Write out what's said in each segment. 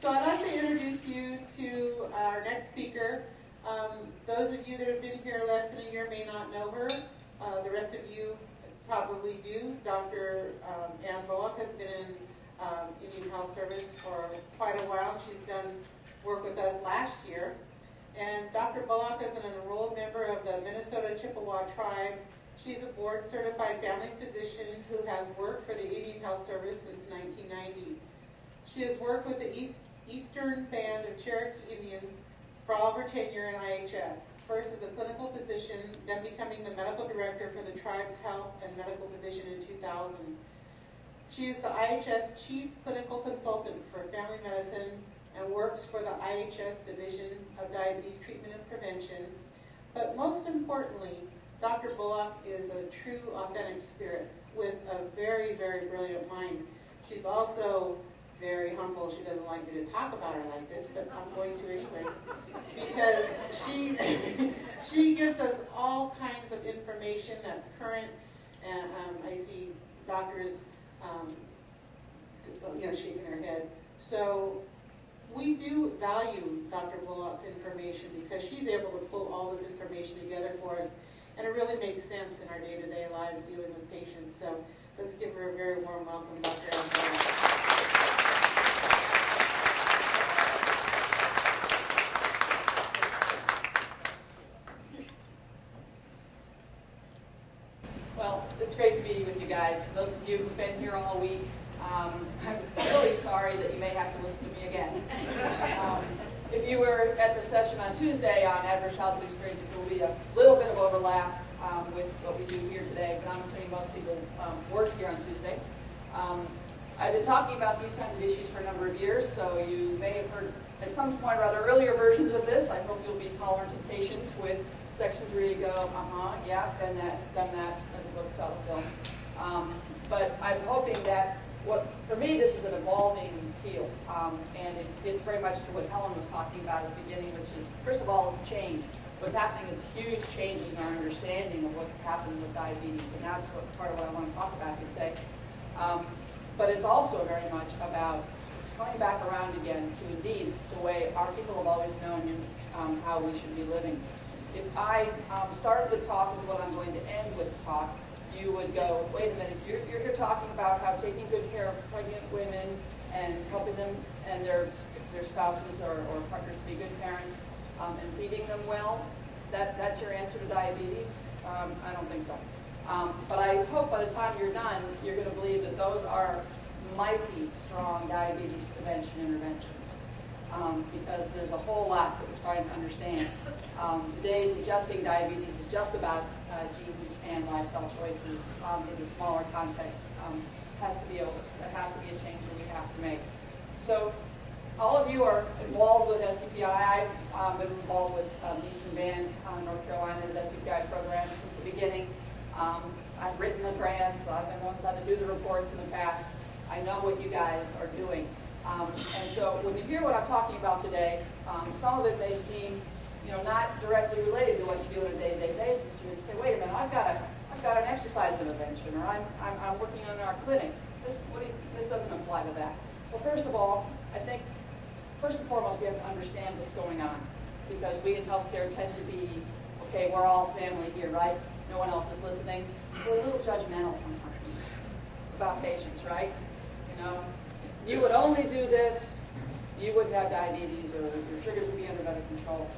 So I'd like to introduce you to our next speaker. Those of you that have been here less than a year may not know her. The rest of you probably do. Dr. Ann Bullock has been in Indian Health Service for quite a while. She's done work with us last year. And Dr. Bullock is an enrolled member of the Minnesota Chippewa tribe. She's a board-certified family physician who has worked for the Indian Health Service since 1990. She has worked with the Eastern Band of Cherokee Indians for all of her tenure in IHS, first as a clinical physician, then becoming the medical director for the tribe's health and medical division in 2000. She is the IHS Chief Clinical Consultant for Family Medicine and works for the IHS Division of Diabetes Treatment and Prevention. But most importantly, Dr. Bullock is a true, authentic spirit with a very, very brilliant mind. She's also very humble. She doesn't like me to talk about her like this, but I'm going to anyway, because she gives us all kinds of information that's current, and I see doctors, shaking her head. So we do value Dr. Bullock's information because she's able to pull all this information together for us, and it really makes sense in our day-to-day lives dealing with patients. So let's give her a very warm welcome, Dr. Bullock. Well, it's great to be with you guys. For those of you who've been here all week, I'm really sorry that you may have to listen to me again. If you were at the session on Tuesday on adverse childhood experiences, there will be a little bit of overlap with what we do here today, but I'm assuming most people worked here on Tuesday. I've been talking about these kinds of issues for a number of years, so you may have heard at some point or other earlier versions of this. I hope you'll be tolerant and patient with sections where you go, yeah, done that, let me go to solid film. But I'm hoping that for me, this is an evolving field, and it gets very much to what Helen was talking about at the beginning, which is, first of all, change. What's happening is huge changes in our understanding of what's happening with diabetes, and that's part of what I want to talk about here today. But it's also very much about, it's coming back around again to indeed the way our people have always known how we should be living. If I started the talk with what I'm going to end with the talk, you would go, wait a minute, you're here talking about how taking good care of pregnant women and helping them and their spouses or partners to be good parents and feeding them well, that's your answer to diabetes? I don't think so. But I hope by the time you're done, you're going to believe that those are mighty strong diabetes prevention interventions. Because there's a whole lot that we're trying to understand. Today's adjusting diabetes is just about genes and lifestyle choices in the smaller context. Has to be over. There has to be a change that we have to make. So all of you are involved with STPI. I've been involved with Eastern Band, North Carolina's STPI program since the beginning. I've written the grants. I've been the ones that had to do the reports in the past. I know what you guys are doing. And so when you hear what I'm talking about today, some of it may seem, not directly related to what you do on a day-to-day basis. You would say, wait a minute, I've got an exercise intervention, or I'm working in our clinic. This doesn't apply to that. Well, first of all, I think first and foremost we have to understand what's going on, because we in healthcare tend to be, okay, we're all family here, right? No one else is listening. We're a little judgmental sometimes about patients, right? You would only do this, you wouldn't have diabetes, or your sugars would be under better control.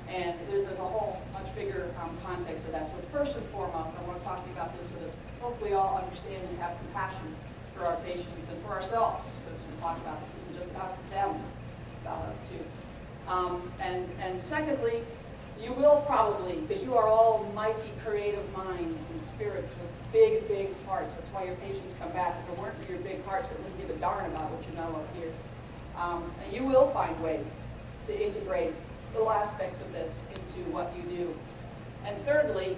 And there's a whole much bigger context to that. So first and foremost, I want to talk to you about this so that hopefully all understand and have compassion for our patients and for ourselves. Because we talk about this isn't just about them, it's about us too. And secondly, you will probably, because you are all mighty creative minds and spirits with big, big hearts. That's why your patients come back. If it weren't for your big hearts, they wouldn't give a darn about what you know up here. And you will find ways to integrate little aspects of this into what you do. And thirdly,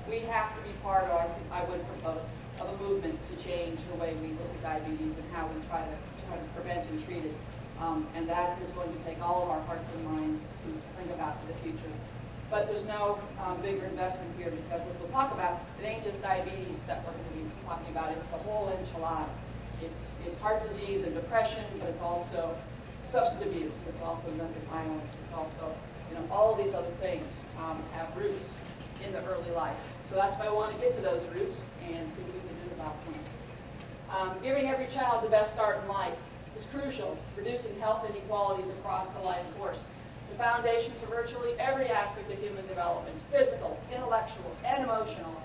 we have to be part of, I would propose, of a movement to change the way we look at diabetes and how we try to prevent and treat it. And that is going to take all of our hearts and minds to think about for the future. But there's no bigger investment here because, as we'll talk about, it ain't just diabetes that we're going to be talking about. It's the whole enchilada. It's heart disease and depression, but it's also substance abuse. It's also domestic violence. It's also, all these other things have roots in the early life. So that's why I want to get to those roots and see what we can do about them. Giving every child the best start in life is crucial, reducing health inequalities across the life course. The foundations of virtually every aspect of human development, physical, intellectual, and emotional,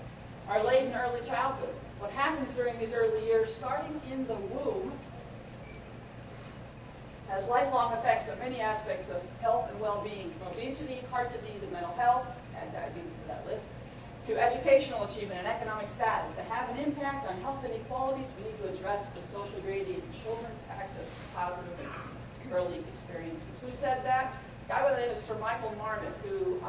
are laid in early childhood. What happens during these early years, starting in the womb, has lifelong effects on many aspects of health and well-being, from obesity, heart disease, and mental health, add diabetes to that list, to educational achievement and economic status. To have an impact on health inequalities, we need to address the social gradient in children's access to positive early experiences. Who said that? A guy by the name of Sir Michael Marmot, who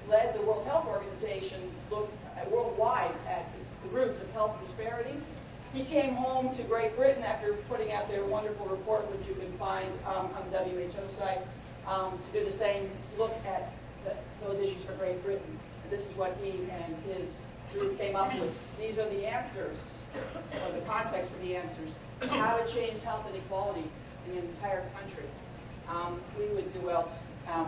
led the World Health Organization's look worldwide at the roots of health disparities. He came home to Great Britain after putting out their wonderful report, which you can find on the WHO site, to do the same look at those issues for Great Britain. And this is what he and his group came up with. These are the answers, or the context for the answers, how to change health inequality in the entire country. We would do well.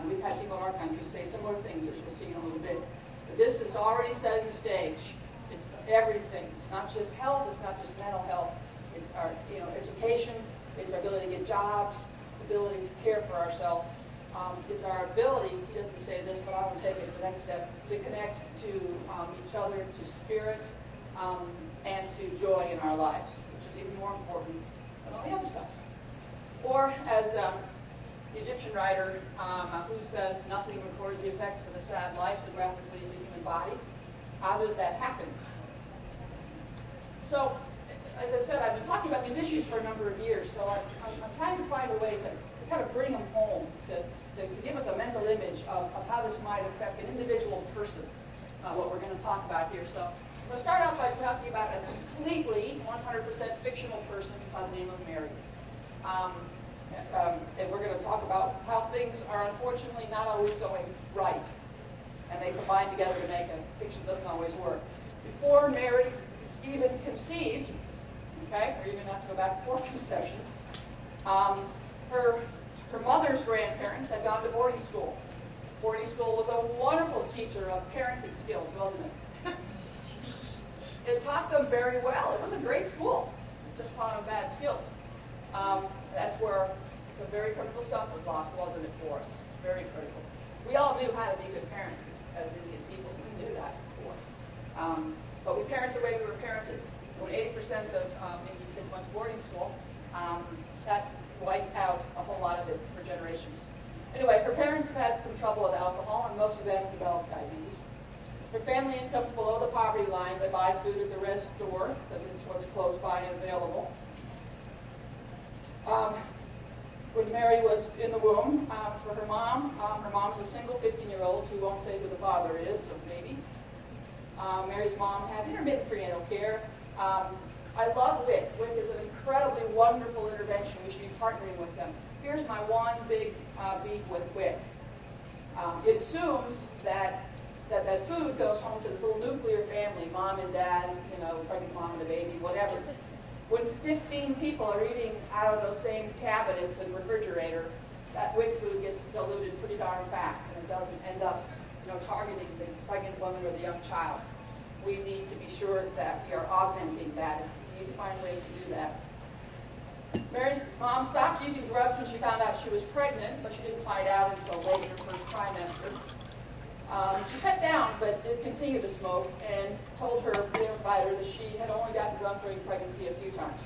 We've had people in our country say similar things, as you'll see in a little bit. But this is already setting the stage. It's everything. It's not just health. It's not just mental health. It's our education. It's our ability to get jobs. It's ability to care for ourselves. It's our ability, he doesn't say this, but I will take it to the next step, to connect to each other, to spirit, and to joy in our lives, which is even more important than all the other stuff. Or as the Egyptian writer who says, nothing records the effects of a sad life so graphically as the human body. How does that happen? So, as I said, I've been talking about these issues for a number of years, so I'm trying to find a way to kind of bring them home, to give us a mental image of how this might affect an individual person, what we're going to talk about here. So I'm going to start off by talking about a completely 100% fictional person by the name of Mary. And we're going to talk about how things are unfortunately not always going right. And they combine together to make a fiction that doesn't always work. Before Mary is even conceived, okay, or you're going to have to go back before conception, her mother's grandparents had gone to boarding school. Boarding school was a wonderful teacher of parenting skills, wasn't it? It taught them very well. It was a great school. It just taught them bad skills. That's where some very critical stuff was lost, wasn't it, for us? Very critical. We all knew how to be good parents as Indian people. We knew that before. But we parent the way we were parented. When 80% of Indian kids went to boarding school, that wiped out a whole lot of it for generations. Anyway, her parents had some trouble with alcohol, and most of them developed diabetes. Her family income's below the poverty line. They buy food at the res store because it's what's close by and available. When Mary was in the womb, for her mom's a single 15-year-old who won't say who the father is, so maybe. Mary's mom had intermittent prenatal care. I love WIC. WIC is an incredibly wonderful intervention. We should be partnering with them. Here's my one big beef with WIC. It assumes that food goes home to this little nuclear family, mom and dad, pregnant mom and the baby, whatever. When 15 people are eating out of those same cabinets and refrigerator, that WIC food gets diluted pretty darn fast, and it doesn't end up, targeting the pregnant woman or the young child. We need to be sure that we are augmenting that. We need to find ways to do that. Mary's mom stopped using drugs when she found out she was pregnant, but she didn't find out until late in her first trimester. She cut down, but did continue to smoke, and told her provider that she had only gotten drunk during pregnancy a few times.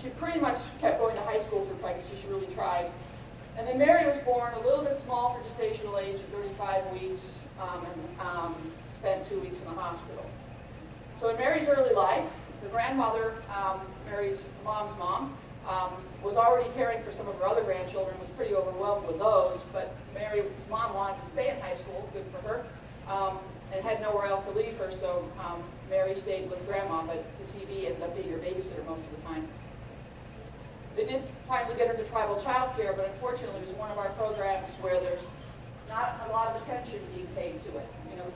She pretty much kept going to high school through pregnancy. She really tried. And then Mary was born a little bit small for gestational age at 35 weeks, and spent 2 weeks in the hospital. So in Mary's early life, the grandmother, Mary's mom's mom, was already caring for some of her other grandchildren, was pretty overwhelmed with those, but Mary's mom wanted to stay in high school, good for her, and had nowhere else to leave her, so Mary stayed with grandma, but the TV ended up being her babysitter most of the time. They did finally get her to tribal child care, but unfortunately it was one of our programs where there's not a lot of attention being paid to it,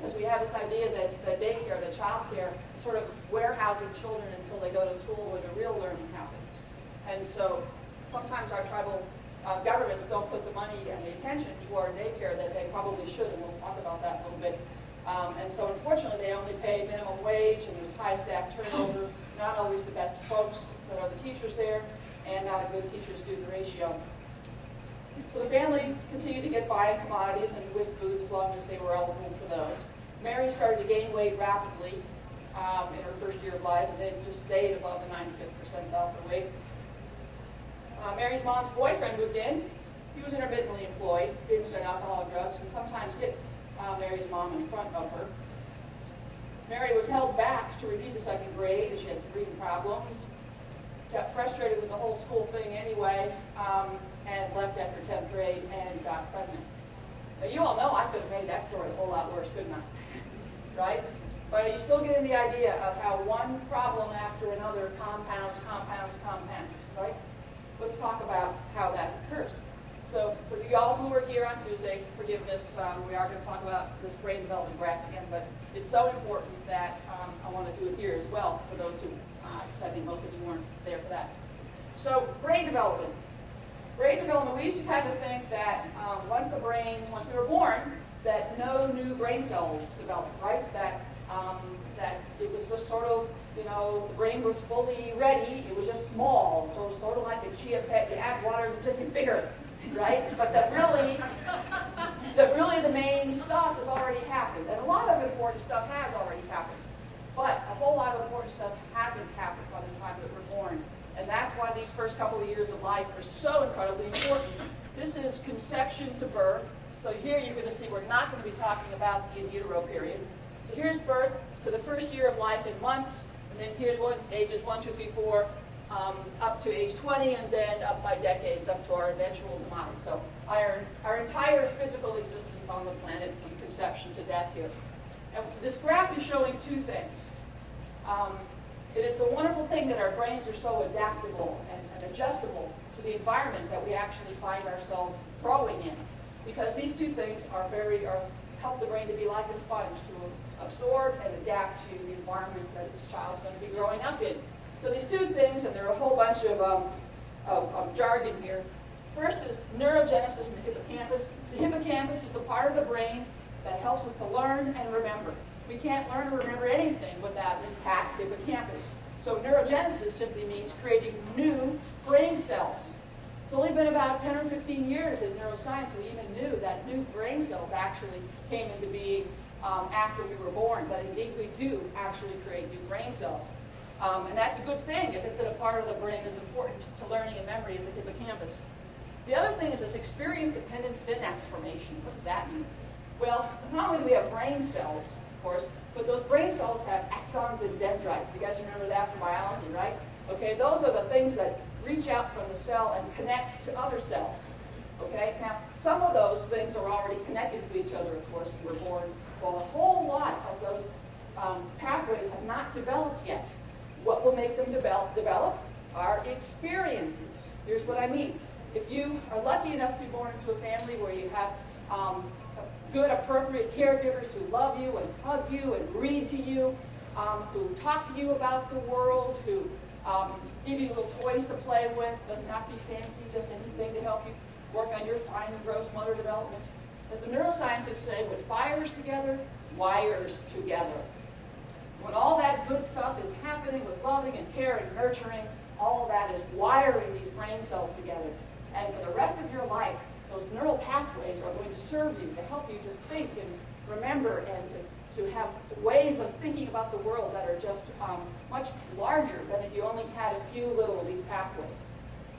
because we have this idea that daycare, that child care, is sort of warehousing children until they go to school where the real learning happens. And so sometimes our tribal governments don't put the money and the attention toward daycare that they probably should, and we'll talk about that a little bit. And so unfortunately they only pay minimum wage, and there's high staff turnover, not always the best folks that are the teachers there, and not a good teacher-student ratio. So the family continued to get by in commodities and with food as long as they were eligible for those. Mary started to gain weight rapidly in her first year of life, and then just stayed above the 95th percentile for weight. Mary's mom's boyfriend moved in. He was intermittently employed, binged on alcohol and drugs, and sometimes hit Mary's mom in front of her. Mary was held back to repeat the second grade, as she had some reading problems, got frustrated with the whole school thing anyway, and left after 10th grade and got pregnant. Now, you all know I could have made that story a whole lot worse, couldn't I? Right? But are you still getting the idea of how one problem after another compounds, right? Let's talk about how that occurs. So for y'all who are here on Tuesday, forgiveness, we are going to talk about this brain development graph again, but it's so important that I want to do it here as well for those who, because I think most of you weren't there for that. So brain development. Brain development, we used to kind of think that once we were born, that no new brain cells developed, right? That it was just sort of, the brain was fully ready. It was just small, so sort of like a chia pet. You add water, it just gets bigger, right? But that really the main stuff has already happened, and a lot of important stuff has already happened. But a whole lot of important stuff hasn't happened by the time that we're born, and that's why these first couple of years of life are so incredibly important. This is conception to birth. So here you're going to see we're not going to be talking about the in utero period. So here's birth to the first year of life in months, and then here's ages 1, 2, 3, 4, up to age 20, and then up by decades up to our eventual demise. So our entire physical existence on the planet from conception to death here. And this graph is showing two things. And it's a wonderful thing that our brains are so adaptable and adjustable to the environment that we actually find ourselves growing in. Because these two things help the brain to be like a sponge, to absorb and adapt to the environment that this child's going to be growing up in. So these two things, and there are a whole bunch of jargon here. First is neurogenesis in the hippocampus. The hippocampus is the part of the brain that helps us to learn and remember. We can't learn or remember anything without an intact hippocampus. So neurogenesis simply means creating new brain cells. It's only been about 10 or 15 years in neuroscience we even knew that new brain cells actually came into being after we were born. But indeed we do actually create new brain cells. And that's a good thing if it's in a part of the brain that's important to learning and memory is the hippocampus. The other thing is this experience-dependent synapse formation. What does that mean? Well, not only do we have brain cells, of course, but those brain cells have axons and dendrites. You guys remember that from biology, right? Okay, those are the things that reach out from the cell and connect to other cells. Okay, now some of those things are already connected to each other, of course, when we're born. Well, a whole lot of those pathways have not developed yet. What will make them develop are experiences. Here's what I mean. If you are lucky enough to be born into a family where you have good, appropriate caregivers who love you and hug you and read to you, who talk to you about the world, who give you little toys to play with, doesn't have to be fancy, just anything to help you work on your fine and gross motor development. As the neuroscientists say, what fires together, wires together. When all that good stuff is happening with loving and care and nurturing, all of that is wiring these brain cells together. And for the rest of your life, those neural pathways are going to serve you, to help you to think and remember and to have ways of thinking about the world that are just much larger than if you only had a few little of these pathways.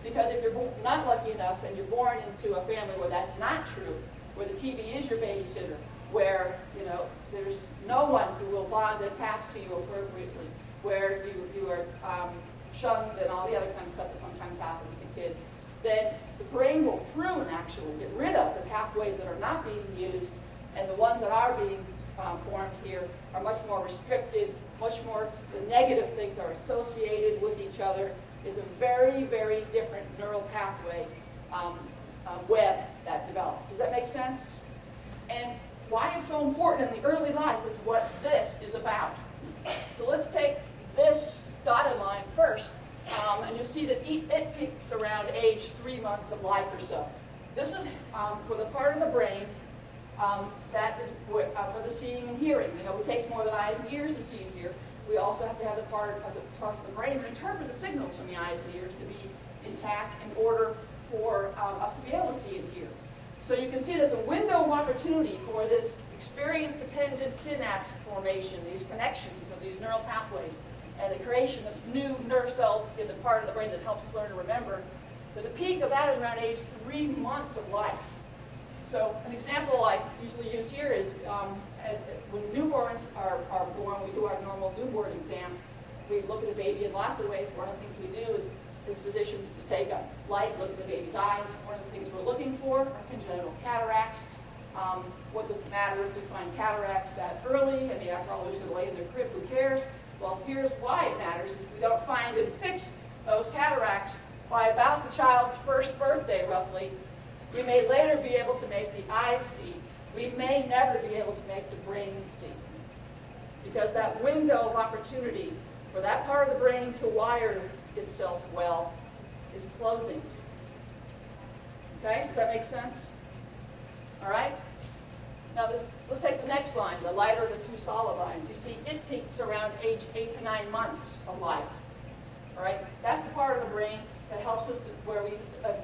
Because if you're not lucky enough and you're born into a family where that's not true, where the TV is your babysitter, where there's no one who will bond attached to you appropriately, where you are shunned and all the other kind of stuff that sometimes happens to kids, then the brain will prune, actually, get rid of the pathways that are not being used, and the ones that are being formed here are much more restricted, much more, the negative things are associated with each other. It's a very, very different neural pathway web that develops. Does that make sense? And why it's so important in the early life is what this is about. So let's take this dotted line first And you'll see that it peaks around age 3 months of life or so. This is for the part of the brain that is for the seeing and hearing. It takes more than eyes and ears to see and hear. We also have to have the part of the brain that interpret the signals from the eyes and ears to be intact in order for us to be able to see and hear. So you can see that the window of opportunity for this experience-dependent synapse formation, these connections of these neural pathways, and the creation of new nerve cells in the part of the brain that helps us learn to remember, but the peak of that is around age 3 months of life. So an example I usually use here is when newborns are born, we do our normal newborn exam. We look at the baby in lots of ways. One of the things we do is as physicians is take a light, look at the baby's eyes. One of the things we're looking for are congenital cataracts. What does it matter if we find cataracts that early? I mean, after all, they're just going to lay in their crib, who cares? Well, here's why it matters, is we don't find and fix those cataracts by about the child's first birthday, roughly. We may later be able to make the eyes see. We may never be able to make the brain see. Because that window of opportunity for that part of the brain to wire itself well is closing. Okay? Does that make sense? All right? Now let's take the next line, the lighter of the two solid lines. You see it peaks around age 8 to 9 months of life. All right? That's the part of the brain that helps us to where we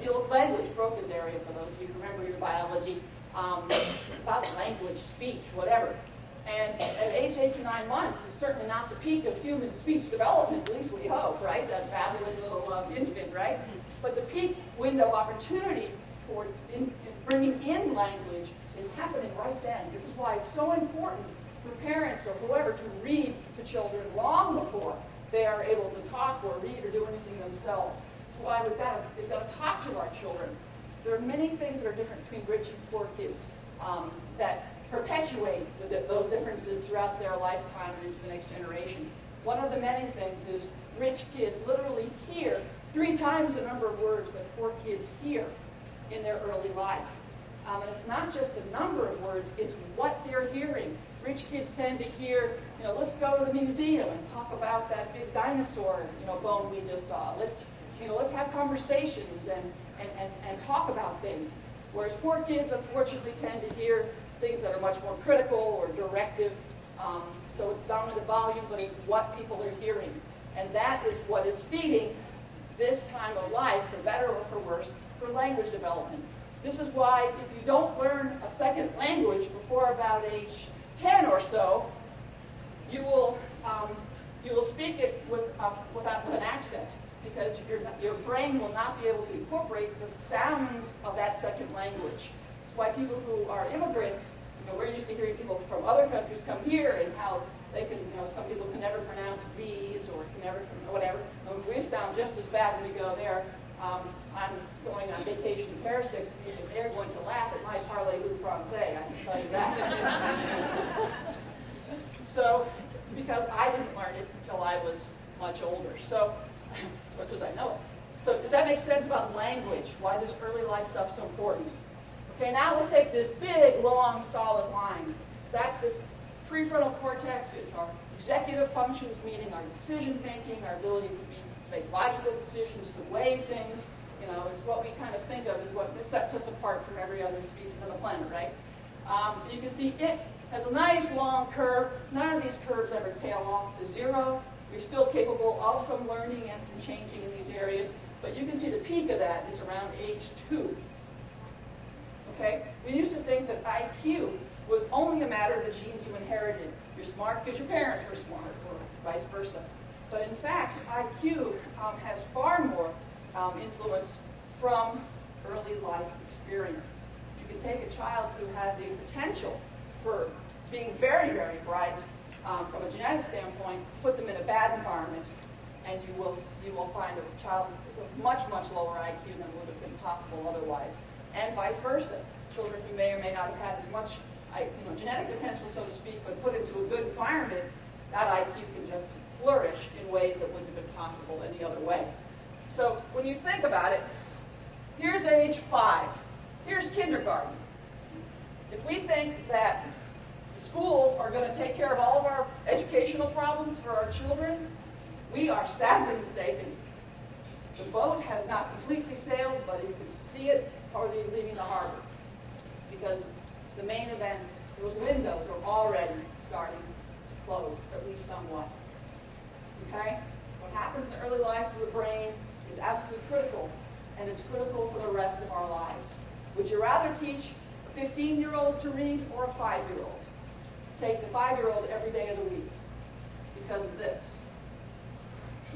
deal with language. Broca's area, for those of you who remember your biology. It's about language, speech, whatever. And at age 8 to 9 months is certainly not the peak of human speech development, at least we hope, right? That babbling little infant, right? But the peak window of opportunity for bringing in language is happening right then. This is why it's so important for parents or whoever to read to children long before they are able to talk or read or do anything themselves. That's why we've got to talk to our children. There are many things that are different between rich and poor kids that perpetuate those differences throughout their lifetime and into the next generation. One of the many things is rich kids literally hear 3 times the number of words that poor kids hear in their early life. And it's not just the number of words, it's what they're hearing. Rich kids tend to hear, let's go to the museum and talk about that big dinosaur, bone we just saw. Let's have conversations and talk about things. Whereas poor kids, unfortunately, tend to hear things that are much more critical or directive. So it's not only the volume, but it's what people are hearing. And that is what is feeding this time of life, for better or for worse, for language development. This is why if you don't learn a second language before about age 10 or so, you will speak it with an accent, because your brain will not be able to incorporate the sounds of that second language. That's why people who are immigrants, we're used to hearing people from other countries come here and how they can, some people can never pronounce B's or can never, whatever. We sound just as bad when we go there. I'm going on vacation in Paris next week, and they're going to laugh at my parlez-vous français, I can tell you that. So, because I didn't learn it until I was much older, so, much as I know it. So does that make sense about language, why this early life stuff's so important? Okay, now let's take this big, long, solid line. That's this prefrontal cortex. It's our executive functions, meaning our decision-making, our ability to make logical decisions, to weigh things. It's what we kind of think of as what sets us apart from every other species on the planet, right? You can see it has a nice long curve. None of these curves ever tail off to 0. You're still capable of some learning and some changing in these areas, but you can see the peak of that is around age 2. Okay? We used to think that IQ was only a matter of the genes you inherited. You're smart because your parents were smart, or vice versa. But in fact, IQ has far more influence from early life experience. You can take a child who had the potential for being very, very bright from a genetic standpoint, put them in a bad environment, and you will find a child with much, much lower IQ than would have been possible otherwise. And vice versa. Children who may or may not have had as much genetic potential, so to speak, but put into a good environment, that IQ can just flourish in ways that wouldn't have been possible any other way. So when you think about it, here's age 5. Here's kindergarten. If we think that schools are going to take care of all of our educational problems for our children, we are sadly mistaken. The boat has not completely sailed, but you can see it already leaving the harbor. Because the main events, those windows are already starting to close, at least somewhat. Okay? What happens in early life to the brain is absolutely critical, and it's critical for the rest of our lives. Would you rather teach a 15-year-old to read or a 5-year-old? Take the 5-year-old every day of the week because of this.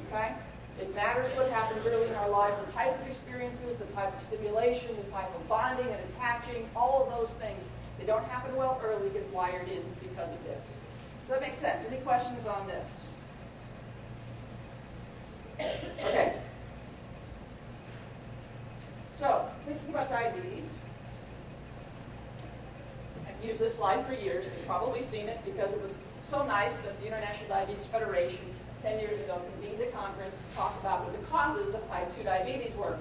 Okay? It matters what happens early in our lives, the types of experiences, the type of stimulation, the type of bonding and attaching, all of those things. They don't happen well early, get wired in because of this. Does that make sense? Any questions on this? Okay. So, thinking about diabetes. I've used this slide for years. You've probably seen it because it was so nice that the International Diabetes Federation 10 years ago convened a conference to talk about what the causes of type 2 diabetes were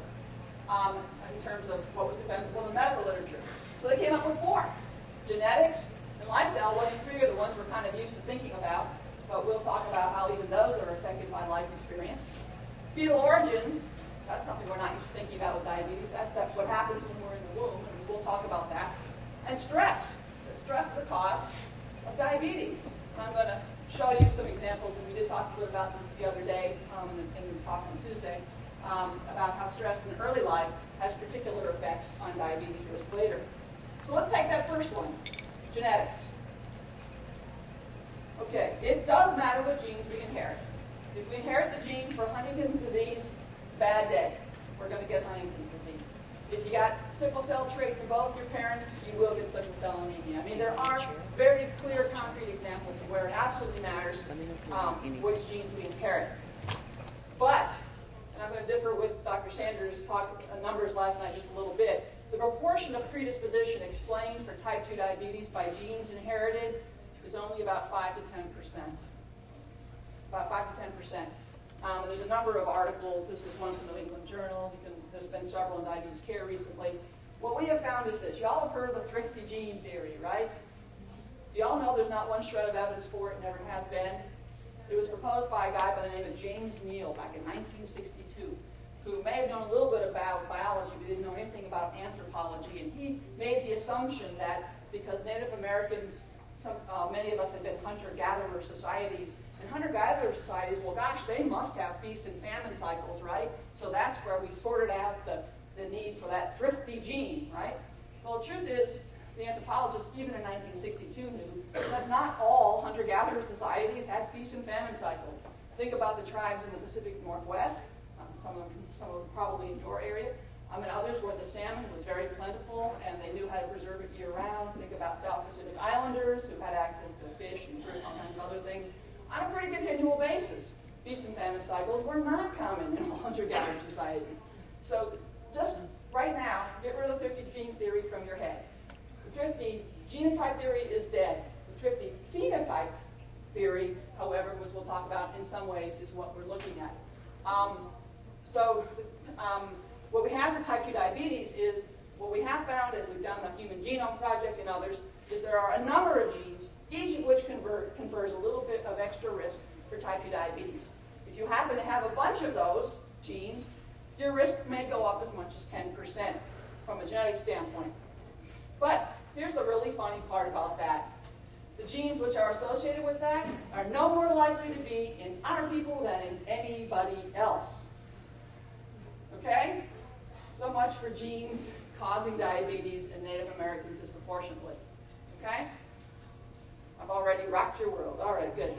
in terms of what was defensible in the medical literature. So they came up with 4. Genetics and lifestyle, 1 and 3 are the ones we're kind of used to thinking about, but we'll talk about how even those are affected by life experience. Fetal origins, that's something we're not used to thinking about with diabetes. That's what happens when we're in the womb, and we'll talk about that. And stress. Stress is the cause of diabetes. I'm going to show you some examples, and we did talk a little about this the other day in the talk on Tuesday, about how stress in early life has particular effects on diabetes risk later. So let's take that first one, genetics. Okay, it does matter what genes we inherit. If we inherit the gene for Huntington's disease, it's a bad day. We're going to get Huntington's disease. If you got sickle cell trait from both your parents, you will get sickle cell anemia. I mean, there are very clear, concrete examples of where it absolutely matters which genes we inherit. But, and I'm going to differ with Dr. Sanders' talk numbers last night just a little bit, the proportion of predisposition explained for type 2 diabetes by genes inherited is only about 5 to 10%. About 5 to 10%. And there's a number of articles. This is one from the New England Journal. There's been several in diabetes care recently. What we have found is this. Y'all have heard of the thrifty gene theory, right? Do y'all know there's not one shred of evidence for it, never has been? It was proposed by a guy by the name of James Neal back in 1962, who may have known a little bit about biology, but didn't know anything about anthropology. And he made the assumption that because Native Americans, many of us had been hunter-gatherer societies, and hunter-gatherer societies, well, gosh, they must have feast and famine cycles, right? So that's where we sorted out the need for that thrifty gene, right? Well, the truth is, the anthropologists, even in 1962, knew that not all hunter-gatherer societies had feast and famine cycles. Think about the tribes in the Pacific Northwest, some of them probably in your area, and others where the salmon was very plentiful and they knew how to preserve it year-round. Think about South Pacific Islanders who had access to fish and fruit and all kinds of other things on a pretty continual basis. Feast and famine cycles were not common in all hunter-gatherer societies. So just right now, get rid of the thrifty gene theory from your head. The thrifty genotype theory is dead. The thrifty phenotype theory, however, which we'll talk about in some ways, is what we're looking at. What we have for type 2 diabetes is, what we have found as we've done the Human Genome Project and others, is there are a number of genes, each of which confers a little bit of extra risk for type 2 diabetes. If you happen to have a bunch of those genes, your risk may go up as much as 10% from a genetic standpoint. But here's the really funny part about that. The genes which are associated with that are no more likely to be in our people than in anybody else. Okay? So much for genes causing diabetes in Native Americans disproportionately. Okay? I've already rocked your world. All right, good.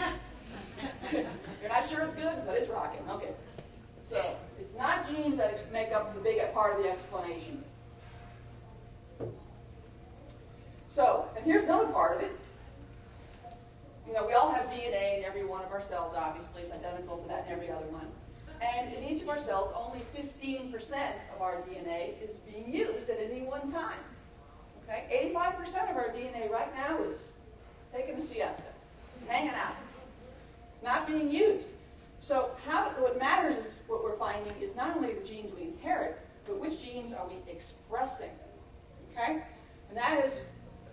You're not sure it's good, but it's rocking. Okay. So, it's not genes that make up the big part of the explanation. So, and here's another part of it. You know, we all have DNA in every one of our cells, obviously. It's identical to that in every other one. And in each of our cells, only 15% of our DNA is being used at any one time. Okay? 85% of our DNA right now is taking a siesta, hanging out. It's not being used. So what matters is what we're finding is not only the genes we inherit, but which genes are we expressing. Okay? And that has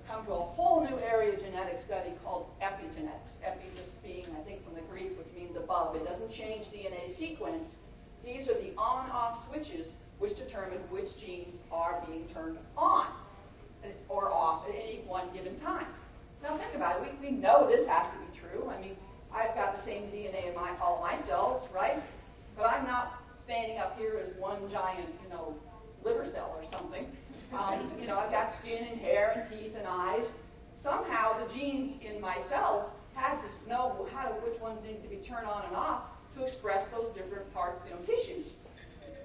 come to a whole new area of genetic study called epigenetics. Epi just being, I think, from the Greek, which means above. It doesn't change DNA sequence. These are the on-off switches which determine which genes are being turned on or off at any one given time. Now think about it. We know this has to be true. I mean, I've got the same DNA in all my cells, right? But I'm not standing up here as one giant, liver cell or something. I've got skin and hair and teeth and eyes. Somehow the genes in my cells had to know which ones need to be turned on and off to express those different parts, tissues.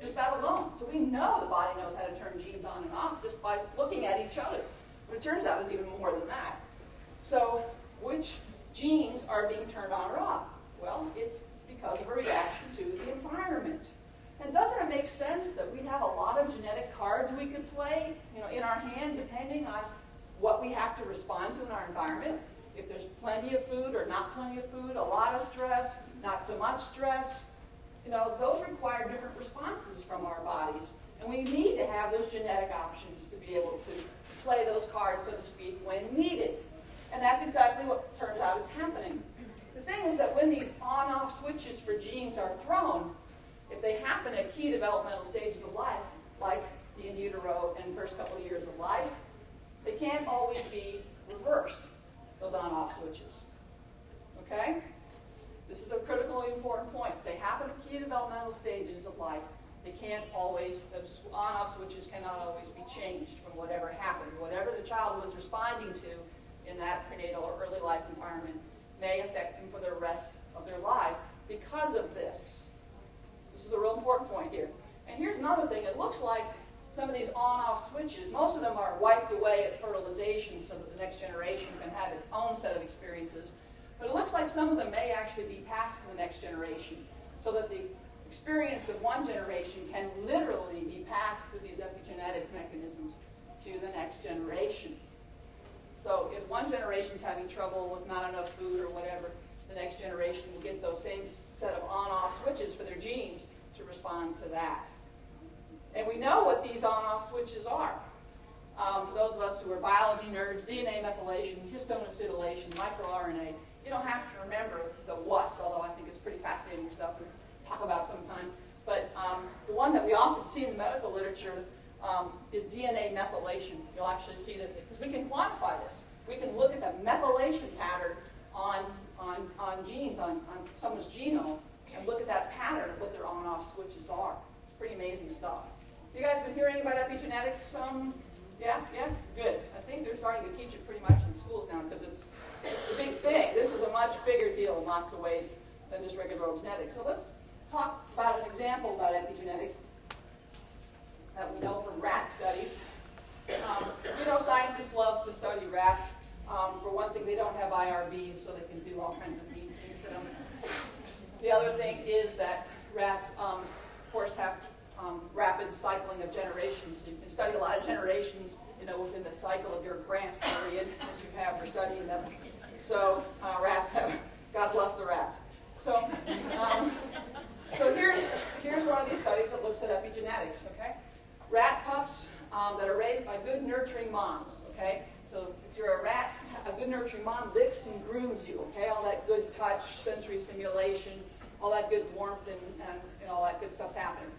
Just that alone. So we know the body knows how to turn genes on and off just by looking at each other. But it turns out it's even more than that. So which genes are being turned on or off? Well, it's because of a reaction to the environment. And doesn't it make sense that we have a lot of genetic cards we could play, in our hand, depending on what we have to respond to in our environment? If there's plenty of food or not plenty of food, a lot of stress, not so much stress, those require different responses from our bodies. And we need to have those genetic options to be able to play those cards, so to speak, when needed. And that's exactly what turns out is happening. The thing is that when these on-off switches for genes are thrown, if they happen at key developmental stages of life, like the in utero and first couple of years of life, they can't always be reversed, those on-off switches. Okay? This is a critically important point. They happen at key developmental stages of life. They can't always, those on-off switches cannot always be changed from whatever happened. Whatever the child was responding to in that prenatal or early life environment may affect them for the rest of their life because of this. This is a real important point here. And here's another thing. It looks like some of these on-off switches, most of them are wiped away at fertilization so that the next generation can have its own set of experiences. But it looks like some of them may actually be passed to the next generation so that the experience of one generation can literally be passed through these epigenetic mechanisms to the next generation. So if one generation is having trouble with not enough food or whatever, the next generation will get those same set of on-off switches for their genes to respond to that. And we know what these on-off switches are. For those of us who are biology nerds, DNA methylation, histone acetylation, microRNA, you don't have to remember the what's, although I think it's pretty fascinating stuff to talk about sometime. But the one that we often see in the medical literature is DNA methylation. You'll actually see that, because we can quantify this. We can look at the methylation pattern on genes, on someone's genome, and look at that pattern of what their on-off switches are. It's pretty amazing stuff. You guys been hearing about epigenetics? Yeah? Good. I think they're starting to teach it pretty much in schools now because it's a big thing. This is a much bigger deal in lots of ways than just regular genetics. So let's talk about an example about epigenetics that we know from rat studies. Scientists love to study rats. For one thing, they don't have IRBs, so they can do all kinds of neat things to them. The other thing is that rats, of course, have rapid cycling of generations. You can study a lot of generations, within the cycle of your grant period that you have for studying them. So rats have, God bless the rats. So here's one of these studies that looks at epigenetics. Okay, rat pups that are raised by good nurturing moms. Okay, so if you're a rat, a good nurturing mom licks and grooms you. Okay, all that good touch, sensory stimulation, all that good warmth, and all that good stuff's happening.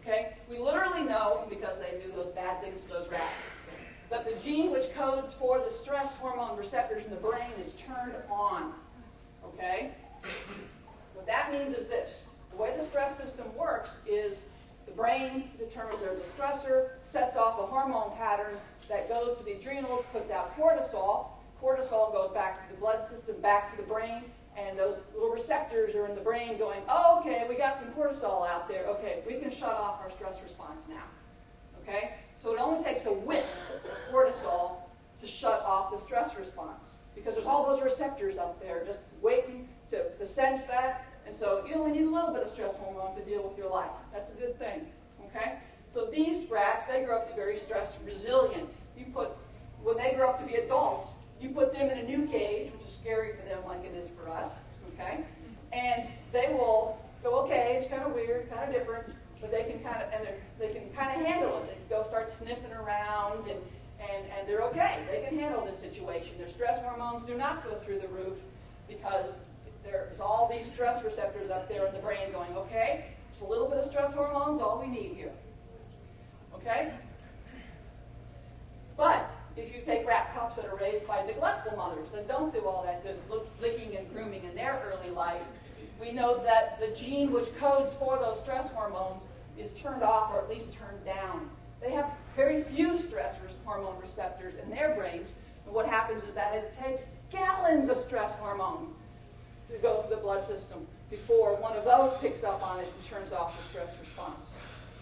Okay, we literally know, because they do those bad things to those rats, that the gene which codes for the stress hormone receptors in the brain is turned on. Okay? What that means is this. The way the stress system works is the brain determines there's a stressor, sets off a hormone pattern that goes to the adrenals, puts out cortisol. Cortisol goes back to the blood system, back to the brain, and those little receptors are in the brain going, oh, okay, we got some cortisol out there. Okay, we can shut off our stress response now. Okay? So it only takes a whiff of cortisol to shut off the stress response, because there's all those receptors up there just waiting to sense that. And so you only need a little bit of stress hormone to deal with your life. That's a good thing. Okay? So these rats, they grow up to be very stress resilient. When they grow up to be adults, you put them in a new cage, which is scary for them like it is for us, okay? And they will go, okay, it's kind of weird, kind of different, but they can kind of handle it. They can go start sniffing around, and they're okay. They can handle this situation. Their stress hormones do not go through the roof because there's all these stress receptors up there in the brain going, okay, Just a little bit of stress hormones, all we need here. Okay? But if you take rat pups that are raised by neglectful mothers that don't do all that good licking and grooming in their early life, we know that the gene which codes for those stress hormones is turned off or at least turned down. They have very few stress hormone receptors in their brains, and what happens is that it takes gallons of stress hormone to go through the blood system before one of those picks up on it and turns off the stress response.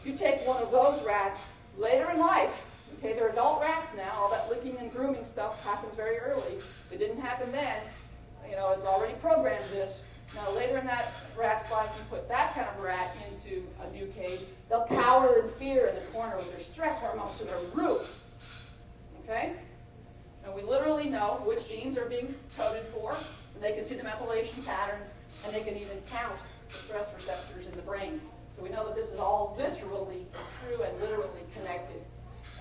If you take one of those rats later in life, okay, they're adult rats now, all that licking and grooming stuff happens very early. If it didn't happen then, it's already programmed this. Now, later in that rat's life, you put that kind of rat into a new cage, they'll cower in fear in the corner with their stress hormones to their roof. Okay? And we literally know which genes are being coded for, and they can see the methylation patterns, and they can even count the stress receptors in the brain. So we know that this is all literally true and literally connected.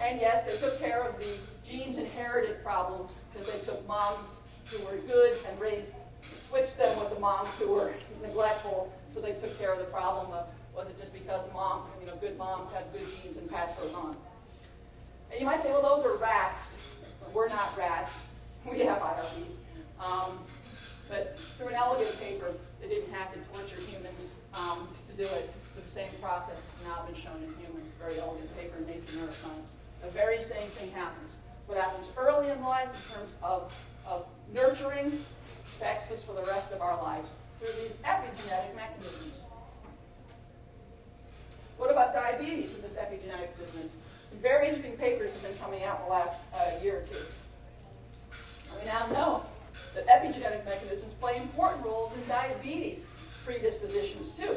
And yes, they took care of the genes inherited problem because they took moms who were good and switched them with the moms who were neglectful, so they took care of the problem of, was it just because good moms had good genes and passed those on? And you might say, well, those are rats. We're not rats. We have IRBs. But through an elegant paper, they didn't have to torture humans to do it. The same process has now been shown in humans. Very elegant paper in Nature Neuroscience. The very same thing happens. What happens early in life in terms of nurturing affects us for the rest of our lives through these epigenetic mechanisms. What about diabetes in this epigenetic business? Some very interesting papers have been coming out in the last year or two. We now know that epigenetic mechanisms play important roles in diabetes predispositions too.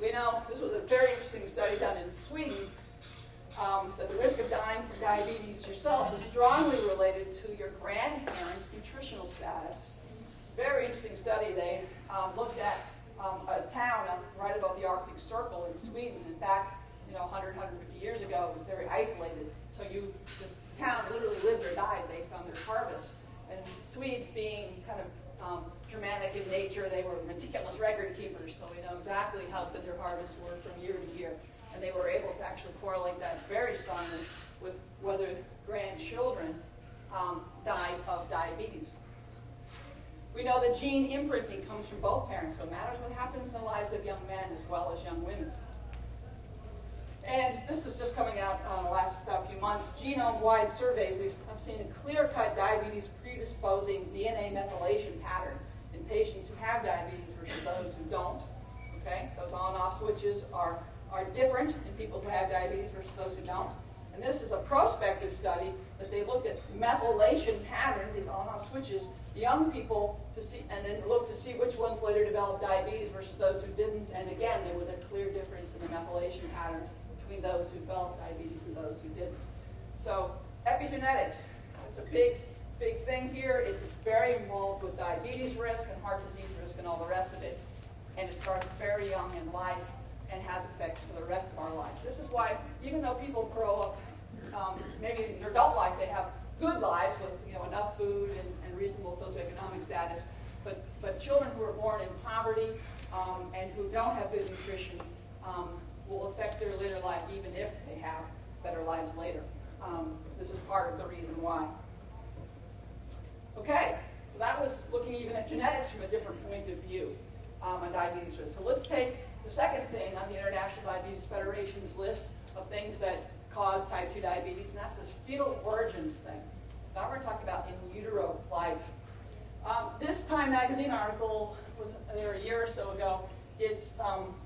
We know, this was a very interesting study done in Sweden, that the risk of dying from diabetes yourself is strongly related to your grandparents' nutritional status. It's a very interesting study. They looked at a town right above the Arctic Circle in Sweden. In fact, 100, 150 years ago, it was very isolated. So the town literally lived or died based on their harvests. And Swedes being kind of Germanic in nature, they were meticulous record keepers, so we know exactly how good their harvests were from year to year. And they were able to actually correlate that very strongly with whether grandchildren died of diabetes. We know that gene imprinting comes from both parents, so it matters what happens in the lives of young men as well as young women. And this is just coming out in the last few months. Genome-wide surveys, we've seen a clear-cut diabetes predisposing DNA methylation pattern in patients who have diabetes versus those who don't. Okay, those on-off switches are different in people who have diabetes versus those who don't. And this is a prospective study that they looked at methylation patterns, these on-off switches, young people to see, and then looked to see which ones later developed diabetes versus those who didn't. And again, there was a clear difference in the methylation patterns between those who developed diabetes and those who didn't. So epigenetics, it's a big thing here. It's very involved with diabetes risk and heart disease risk and all the rest of it. And it starts very young in life and has effects for the rest of our lives. This is why, even though people grow up, maybe in their adult life they have good lives with enough food and reasonable socioeconomic status, but children who are born in poverty and who don't have good nutrition will affect their later life even if they have better lives later. This is part of the reason why. Okay, so that was looking even at genetics from a different point of view on diabetes risk. So let's take the second thing on the International Diabetes Federation's list of things that cause type 2 diabetes, and that's this fetal origins thing. So now we're talking about in utero life. This Time magazine article was there a year or so ago. It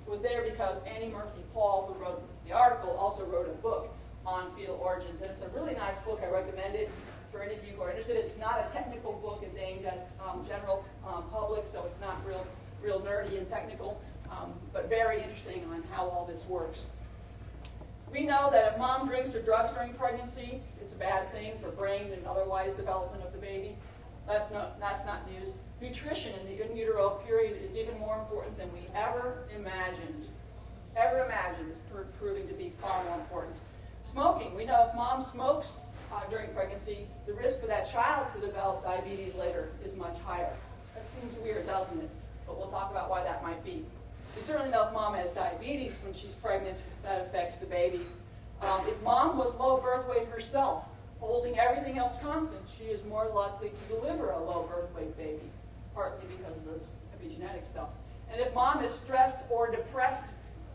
was there because Annie Murphy-Paul, who wrote the article, also wrote a book on fetal origins. And it's a really nice book. I recommend it for any of you who are interested. It's not a technical book. It's aimed at general public, so it's not real nerdy and technical, but very interesting on how all this works. We know that if mom drinks or drugs during pregnancy, it's a bad thing for brain and otherwise development of the baby. That's not news. Nutrition in the in utero period is even more important than we ever imagined. Is proving to be far more important. Smoking. We know if mom smokes during pregnancy, the risk for that child to develop diabetes later is much higher. That seems weird, doesn't it? But we'll talk about why that might be. We certainly know if mom has diabetes when she's pregnant, that affects the baby. If mom was low birth weight herself, holding everything else constant, she is more likely to deliver a low birth weight baby, partly because of this epigenetic stuff. And if mom is stressed or depressed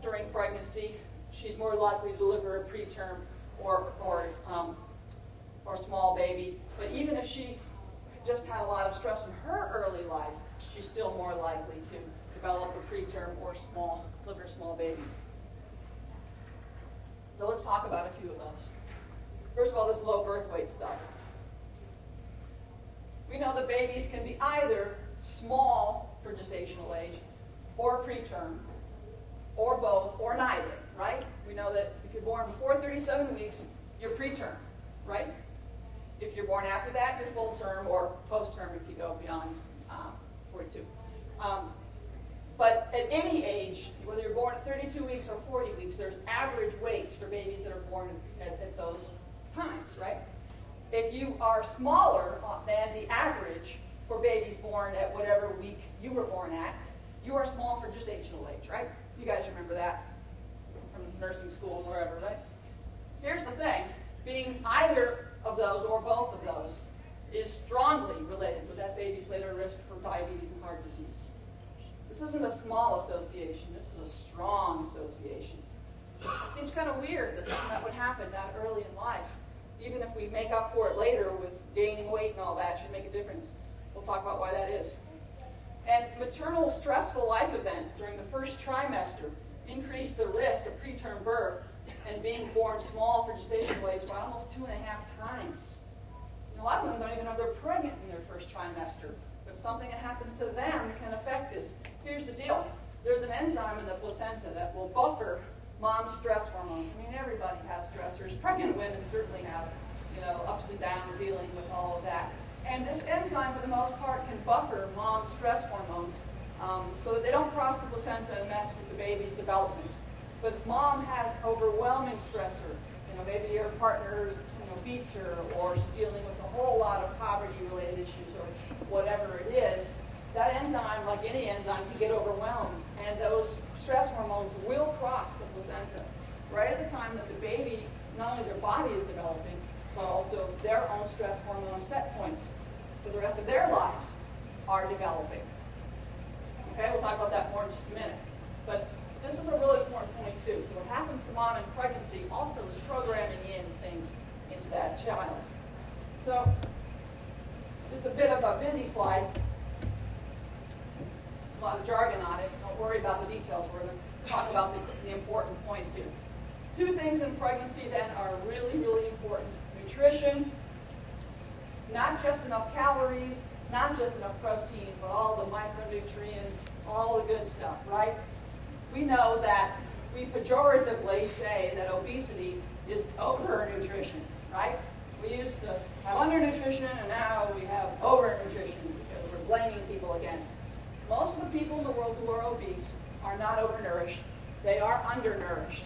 during pregnancy, she's more likely to deliver a preterm or small baby. But even if she just had a lot of stress in her early life, she's still more likely to develop a preterm or small baby. So let's talk about a few of those. First of all, this low birth weight stuff. We know that babies can be either small for gestational age, or preterm, or both, or neither, right? We know that if you're born before 37 weeks, you're preterm, right? If you're born after that, you're full term, or post-term if you go beyond 42. But at any age, whether you're born at 32 weeks or 40 weeks, there's average weights for babies that are born at those times, right? If you are smaller than the average for babies born at whatever week you were born at, you are small for gestational age, right? You guys remember that from nursing school and wherever, right? Here's the thing. Being either of those or both of those is strongly related with that baby's later risk for diabetes and heart disease. This isn't a small association. This is a strong association. It seems kind of weird that something that would happen that early in life, even if we make up for it later with gaining weight and all that, should make a difference. We'll talk about why that is. And maternal stressful life events during the first trimester increase the risk of preterm birth and being born small for gestational age by almost 2.5 times. And a lot of women don't even know they're pregnant in their first trimester, but something that happens to them can affect this. Here's the deal. There's an enzyme in the placenta that will buffer mom's stress hormones. I mean, everybody has stressors. Pregnant women certainly have, ups and downs dealing with all of that. And this enzyme, for the most part, can buffer mom's stress hormones so that they don't cross the placenta and mess with the baby's development. But if mom has overwhelming stressor, maybe her partner beats her, or she's dealing with a whole lot of poverty-related issues, or whatever it is, that enzyme, like any enzyme, can get overwhelmed, and those stress hormones will cross the placenta right at the time that the baby, not only their body is developing, but also their own stress hormone set points for the rest of their lives are developing. Okay, we'll talk about that more in just a minute. But this is a really important point too. So what happens to mom in pregnancy also is programming in things into that child. So this is a bit of a busy slide. A lot of jargon on it. Don't worry about the details. We're going to talk about the important points here. Two things in pregnancy then are really, really important. Nutrition, not just enough calories, not just enough protein, but all the micronutrients, all the good stuff, right? We know that we pejoratively say that obesity is overnutrition, right? We used to have undernutrition, and now we have overnutrition because we're blaming people again. Most of the people in the world who are obese are not overnourished. They are undernourished.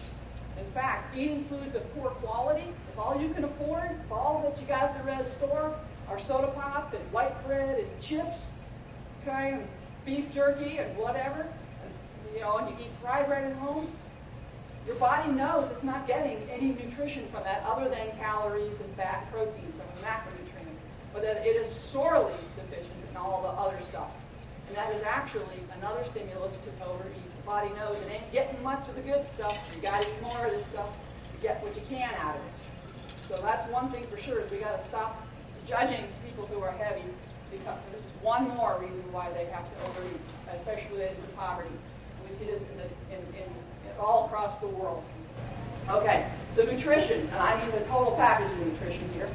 In fact, eating foods of poor quality, if all you can afford, if all that you got at the res store are soda pop and white bread and chips, okay, and beef jerky and whatever, and you eat fried bread at home, your body knows it's not getting any nutrition from that other than calories and fat, proteins, and macronutrients, but that it is sorely deficient in all the other stuff. And that is actually another stimulus to overeat. The body knows it ain't getting much of the good stuff. You got to eat more of this stuff to get what you can out of it. So that's one thing for sure, is we got to stop judging people who are heavy, because this is one more reason why they have to overeat, especially related to poverty. And we see this in all across the world. Okay, so nutrition, and I mean the total package of nutrition here.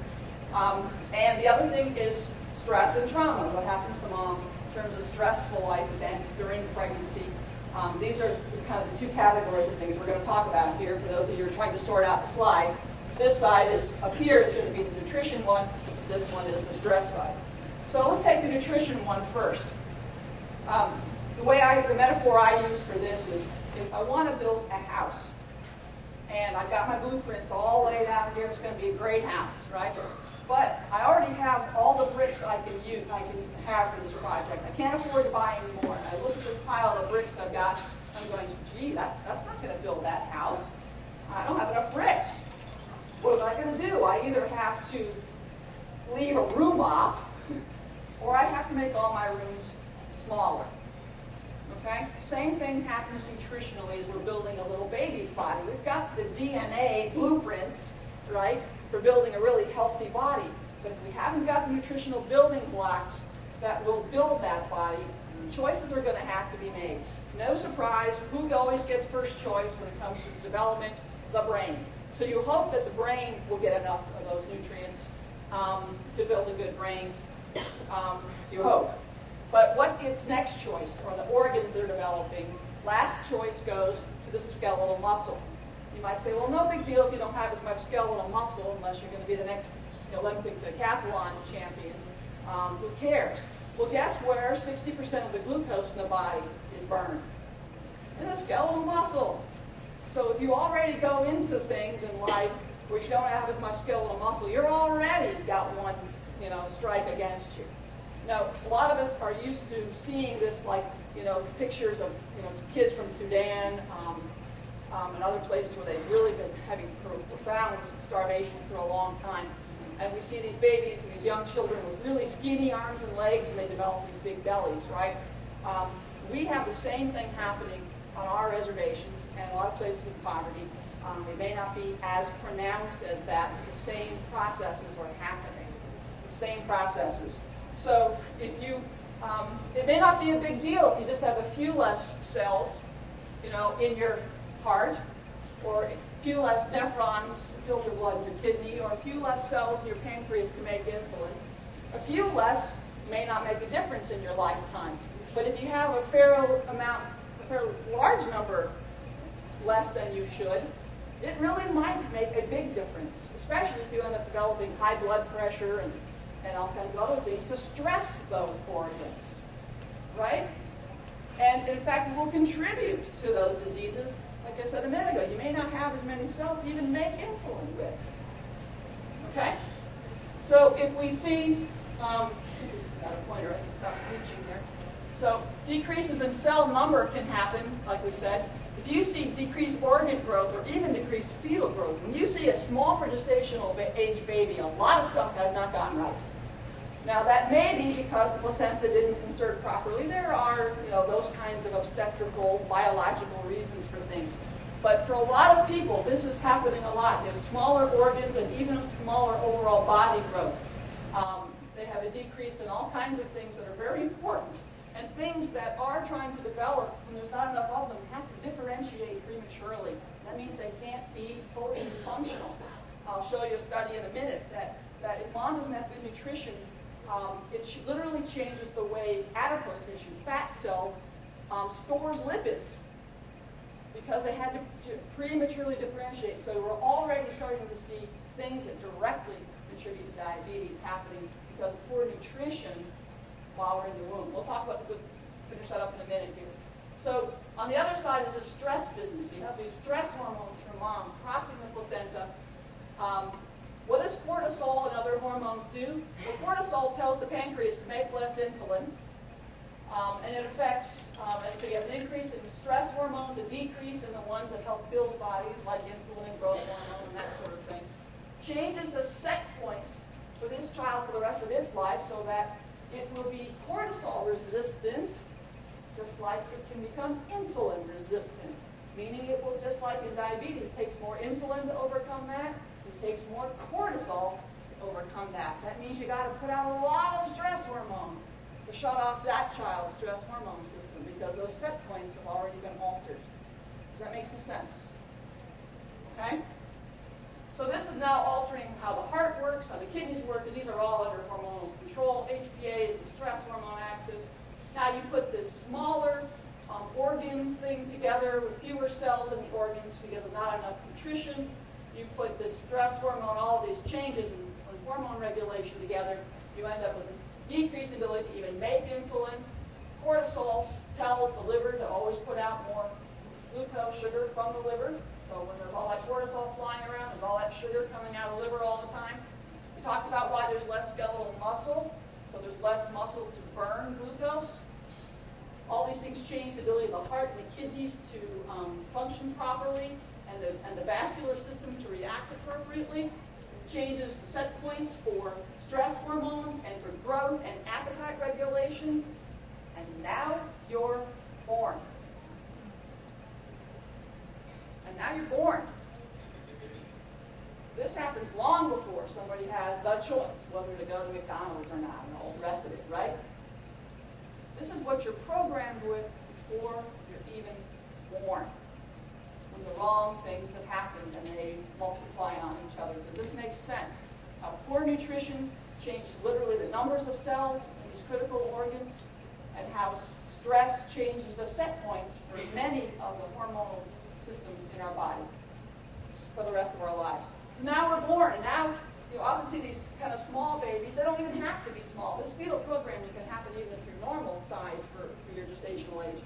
And the other thing is stress and trauma. What happens to mom in terms of stressful life events during pregnancy. These are kind of the two categories of things we're going to talk about here for those of you who are trying to sort out the slide. This side up here is going to be the nutrition one. This one is the stress side. So let's take the nutrition one first. The metaphor I use for this is, if I want to build a house, and I've got my blueprints all laid out here, it's going to be a great house, right? But I already have all the bricks I can have for this project. I can't afford to buy any more. And I look at this pile of bricks I've got, I'm going, gee, that's not going to build that house. I don't have enough bricks. What am I going to do? I either have to leave a room off, or I have to make all my rooms smaller. Okay? Same thing happens nutritionally as we're building a little baby's body. We've got the DNA blueprints, right, for building a really healthy body. But if we haven't got the nutritional building blocks that will build that body, choices are going to have to be made. No surprise, who always gets first choice when it comes to development? The brain. So you hope that the brain will get enough of those nutrients to build a good brain. You hope. But what its next choice, or the organs they're developing, last choice goes to the skeletal muscle. You might say, well, no big deal if you don't have as much skeletal muscle unless you're going to be the next Olympic decathlon champion. Who cares? Well, guess where 60% of the glucose in the body is burned? In the skeletal muscle. So if you already go into things in life where you don't have as much skeletal muscle, you're already got one, strike against you. Now, a lot of us are used to seeing this, like, pictures of, kids from Sudan and other places where they've really been having profound starvation for a long time. And we see these babies and these young children with really skinny arms and legs, and they develop these big bellies, right? We have the same thing happening on our reservations and a lot of places in poverty. It may not be as pronounced as that, but the same processes are happening. The same processes. So if you, it may not be a big deal if you just have a few less cells, in your heart, or a few less nephrons to filter blood in your kidney, or a few less cells in your pancreas to make insulin. A few less may not make a difference in your lifetime. But if you have a fairly large number less than you should, it really might make a big difference, especially if you end up developing high blood pressure and all kinds of other things to stress those organs, right? And in fact, it will contribute to those diseases. Like I said a minute ago, you may not have as many cells to even make insulin with. Okay? So if we see, got a pointer, I can stop reaching here. So decreases in cell number can happen, like we said. If you see decreased organ growth or even decreased fetal growth, when you see a small gestational age baby, a lot of stuff has not gone right. Now that may be because the placenta didn't insert properly. There are, those kinds of obstetrical, biological reasons for things. But for a lot of people, this is happening a lot. They have smaller organs and even a smaller overall body growth. They have a decrease in all kinds of things that are very important. And things that are trying to develop, when there's not enough of them, have to differentiate prematurely. That means they can't be fully functional. I'll show you a study in a minute that if mom doesn't have good nutrition, it literally changes the way adipose tissue, fat cells, stores lipids because they had to prematurely differentiate. So we're already starting to see things that directly contribute to diabetes happening because of poor nutrition while we're in the womb. We'll talk about finish that up in a minute here. So on the other side is a stress business. You have these stress hormones from mom crossing the placenta. What does cortisol and other hormones do? Well, cortisol tells the pancreas to make less insulin, and it affects, and so you have an increase in stress hormones, a decrease in the ones that help build bodies, like insulin and growth hormone and that sort of thing. Changes the set points for this child for the rest of its life so that it will be cortisol resistant, just like it can become insulin resistant, meaning it will, just like in diabetes, it takes more insulin to overcome that. It takes more cortisol to overcome that. That means you got to put out a lot of stress hormone to shut off that child's stress hormone system because those set points have already been altered. Does that make some sense? Okay? So this is now altering how the heart works, how the kidneys work, because these are all under hormonal control. HPA is the stress hormone axis. Now you put this smaller organ thing together with fewer cells in the organs because of not enough nutrition. You put this stress hormone, all these changes in hormone regulation together, you end up with a decreased ability to even make insulin. Cortisol tells the liver to always put out more glucose, sugar from the liver. So when there's all that cortisol flying around, there's all that sugar coming out of the liver all the time. We talked about why there's less skeletal muscle, so there's less muscle to burn glucose. All these things change the ability of the heart and the kidneys to function properly, and the vascular system to react appropriately. Changes the set points for stress hormones and for growth and appetite regulation. And now you're born. And now you're born. This happens long before somebody has the choice whether to go to McDonald's or not and all the rest of it, right? This is what you're programmed with before you're even born. When the wrong things have happened and they multiply on each other. Does this make sense? How poor nutrition changes literally the numbers of cells in these critical organs, and how stress changes the set points for many of the hormonal systems in our body for the rest of our lives. So now we're born, and now you often see these kind of small babies. They don't even have to be small. This fetal programming can happen even if you're normal size for your gestational age.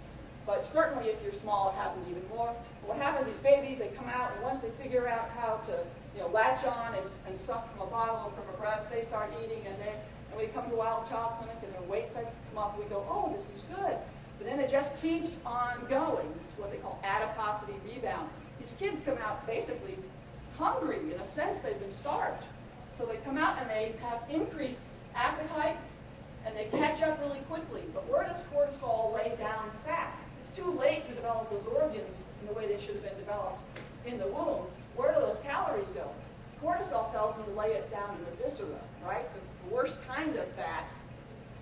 But certainly if you're small, it happens even more. What happens, these babies, they come out, and once they figure out how to latch on and suck from a bottle or from a breast, they start eating, and we come to Wild Child Clinic, and their weight starts to come up, and we go, oh, this is good. But then it just keeps on going. This is what they call adiposity rebound. These kids come out basically hungry. In a sense, they've been starved. So they come out and they have increased appetite, and they catch up really quickly. But where does cortisol lay down fat? It's too late to develop those organs in the way they should have been developed in the womb. Where do those calories go? Cortisol tells them to lay it down in the viscera, right? The worst kind of fat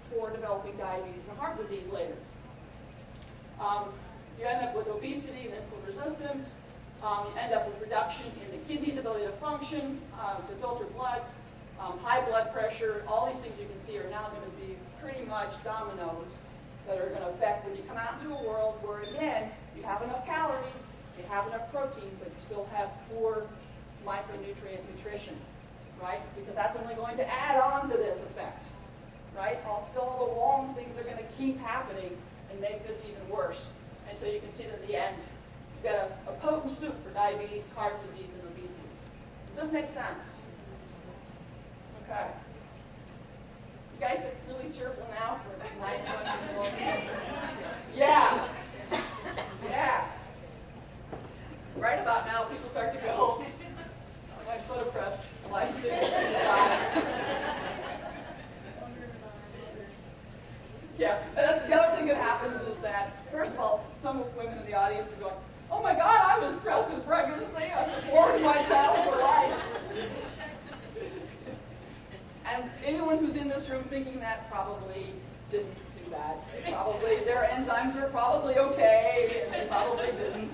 for developing diabetes and heart disease later. You end up with obesity and insulin resistance. You end up with reduction in the kidney's ability to function, to filter blood, high blood pressure. All these things you can see are now going to be pretty much dominoes that are going to affect when you come out into a world where, again, you have enough calories, you have enough protein, but you still have poor micronutrient nutrition, right? Because that's only going to add on to this effect, right? All the wrong things are going to keep happening and make this even worse. And so you can see that at the end, you've got a potent soup for diabetes, heart disease, and obesity. Does this make sense? Okay. You guys are really cheerful now for 9 months. Yeah. Yeah. Right about now, people start to go, I'm so depressed. Life's Yeah. And the other thing that happens is that, first of all, some women in the audience are going, oh my God, I was stressed in pregnancy. I performed my child for life. And anyone who's in this room thinking that probably didn't do that. Their enzymes are probably okay, and they probably didn't.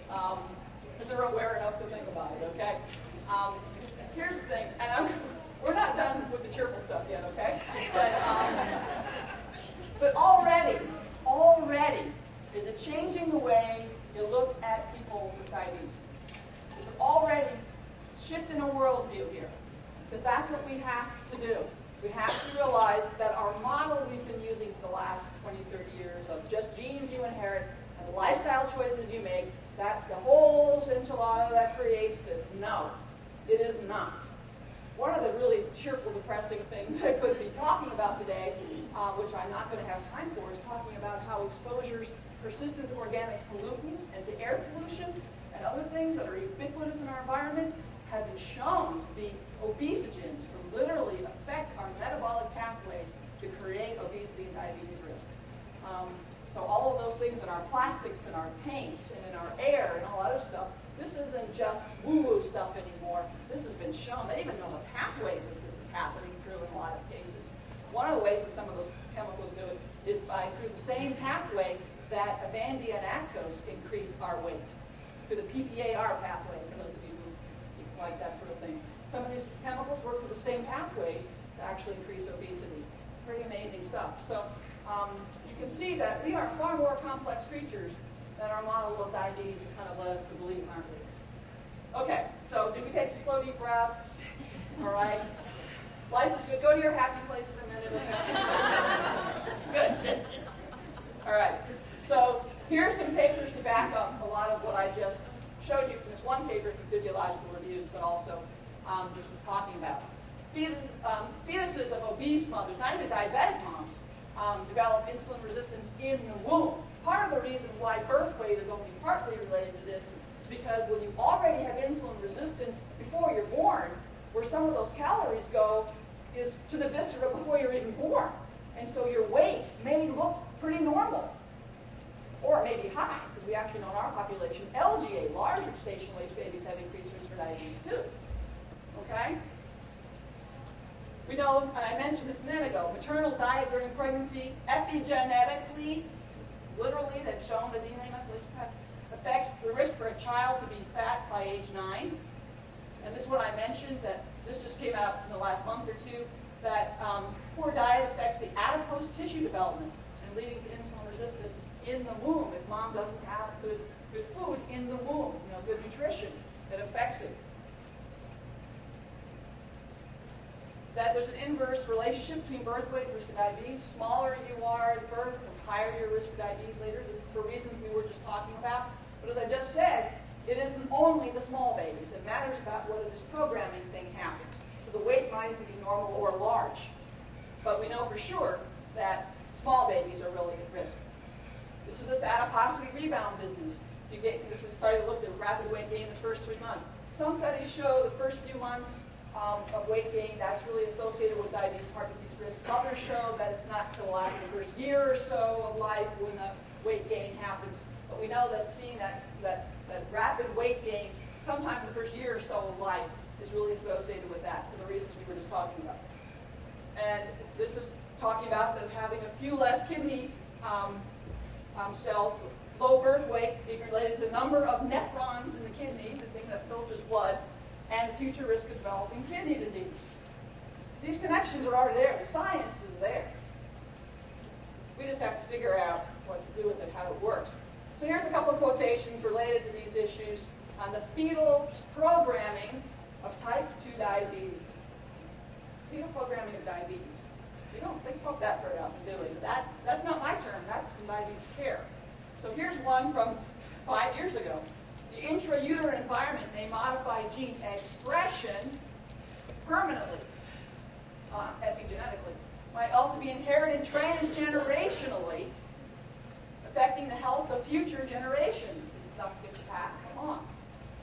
Because they're aware enough to think about it, okay? Here's the thing, and we're not done with the cheerful stuff yet, okay? But already, is it changing the way you look at people with diabetes? Is it already shifting a worldview here? Because that's what we have to do. We have to realize that our model we've been using for the last 20, 30 years of just genes you inherit and the lifestyle choices you make, that's the whole enchilada that creates this. No, it is not. One of the really cheerful, depressing things I could be talking about today, which I'm not going to have time for, is talking about how exposures, persistent organic pollutants, and to air pollution and other things that are ubiquitous in our environment have been shown to be obesogens, to literally affect our metabolic pathways to create obesity and diabetes risk. So all of those things in our plastics and our paints and in our air and all other stuff, this isn't just woo-woo stuff anymore. This has been shown. They even know the pathways that this is happening through in a lot of cases. One of the ways that some of those chemicals do it is through the same pathway that Avandia and Actose increase our weight, through the PPAR pathway, for those of you who like that sort of thing. Some of these chemicals work through the same pathways to actually increase obesity. Pretty amazing stuff. So you can see that we are far more complex creatures than our model of diabetes kind of led us to believe, aren't we? Okay, so do we take some slow, deep breaths? All right. Life is good. Go to your happy place for a minute. Okay? Good. All right. So here's some papers to back up a lot of what I just showed you from this one paper from Physiological Reviews, but also just was talking about. Fetuses of obese mothers, not even diabetic moms, develop insulin resistance in the womb. Part of the reason why birth weight is only partly related to this is because when you already have insulin resistance before you're born, where some of those calories go is to the viscera before you're even born. And so your weight may look pretty normal, or it may be high, because we actually know in our population, LGA, large gestational age babies, have increased risk for diabetes too. Okay? We know, and I mentioned this a minute ago, maternal diet during pregnancy, epigenetically, literally, they've shown the DNA methylation affects the risk for a child to be fat by age 9. And this is what I mentioned, that this just came out in the last month or two, that poor diet affects the adipose tissue development and leading to insulin resistance in the womb. If mom doesn't have good food in the womb, good nutrition, it affects it. That there's an inverse relationship between birth weight and risk of diabetes. Smaller you are at birth, the higher your risk of diabetes later. This is for reasons we were just talking about. But as I just said, it isn't only the small babies. It matters about whether this programming thing happens. So the weight might either be normal or large. But we know for sure that small babies are really at risk. This is this adiposity rebound business. This is a study that looked at rapid weight gain in the first 3 months. Some studies show the first few months of weight gain, that's really associated with diabetes and heart disease risk. Others show that it's not until after the first year or so of life when the weight gain happens. But we know that seeing that rapid weight gain sometime in the first year or so of life is really associated with that for the reasons we were just talking about. And this is talking about them having a few less kidney cells, low birth weight being related to the number of nephrons in the kidney, the thing that filters blood, and the future risk of developing kidney disease. These connections are already there. The science is there. We just have to figure out what to do with it, how it works. So here's a couple of quotations related to these issues on the fetal programming of type 2 diabetes. Fetal programming of diabetes. We don't think about that very often, do we? That's not my term. That's from diabetes care. So here's one from 5 years ago. The intrauterine environment may modify gene expression permanently, epigenetically. Might also be inherited transgenerationally, affecting the health of future generations. This stuff gets passed along.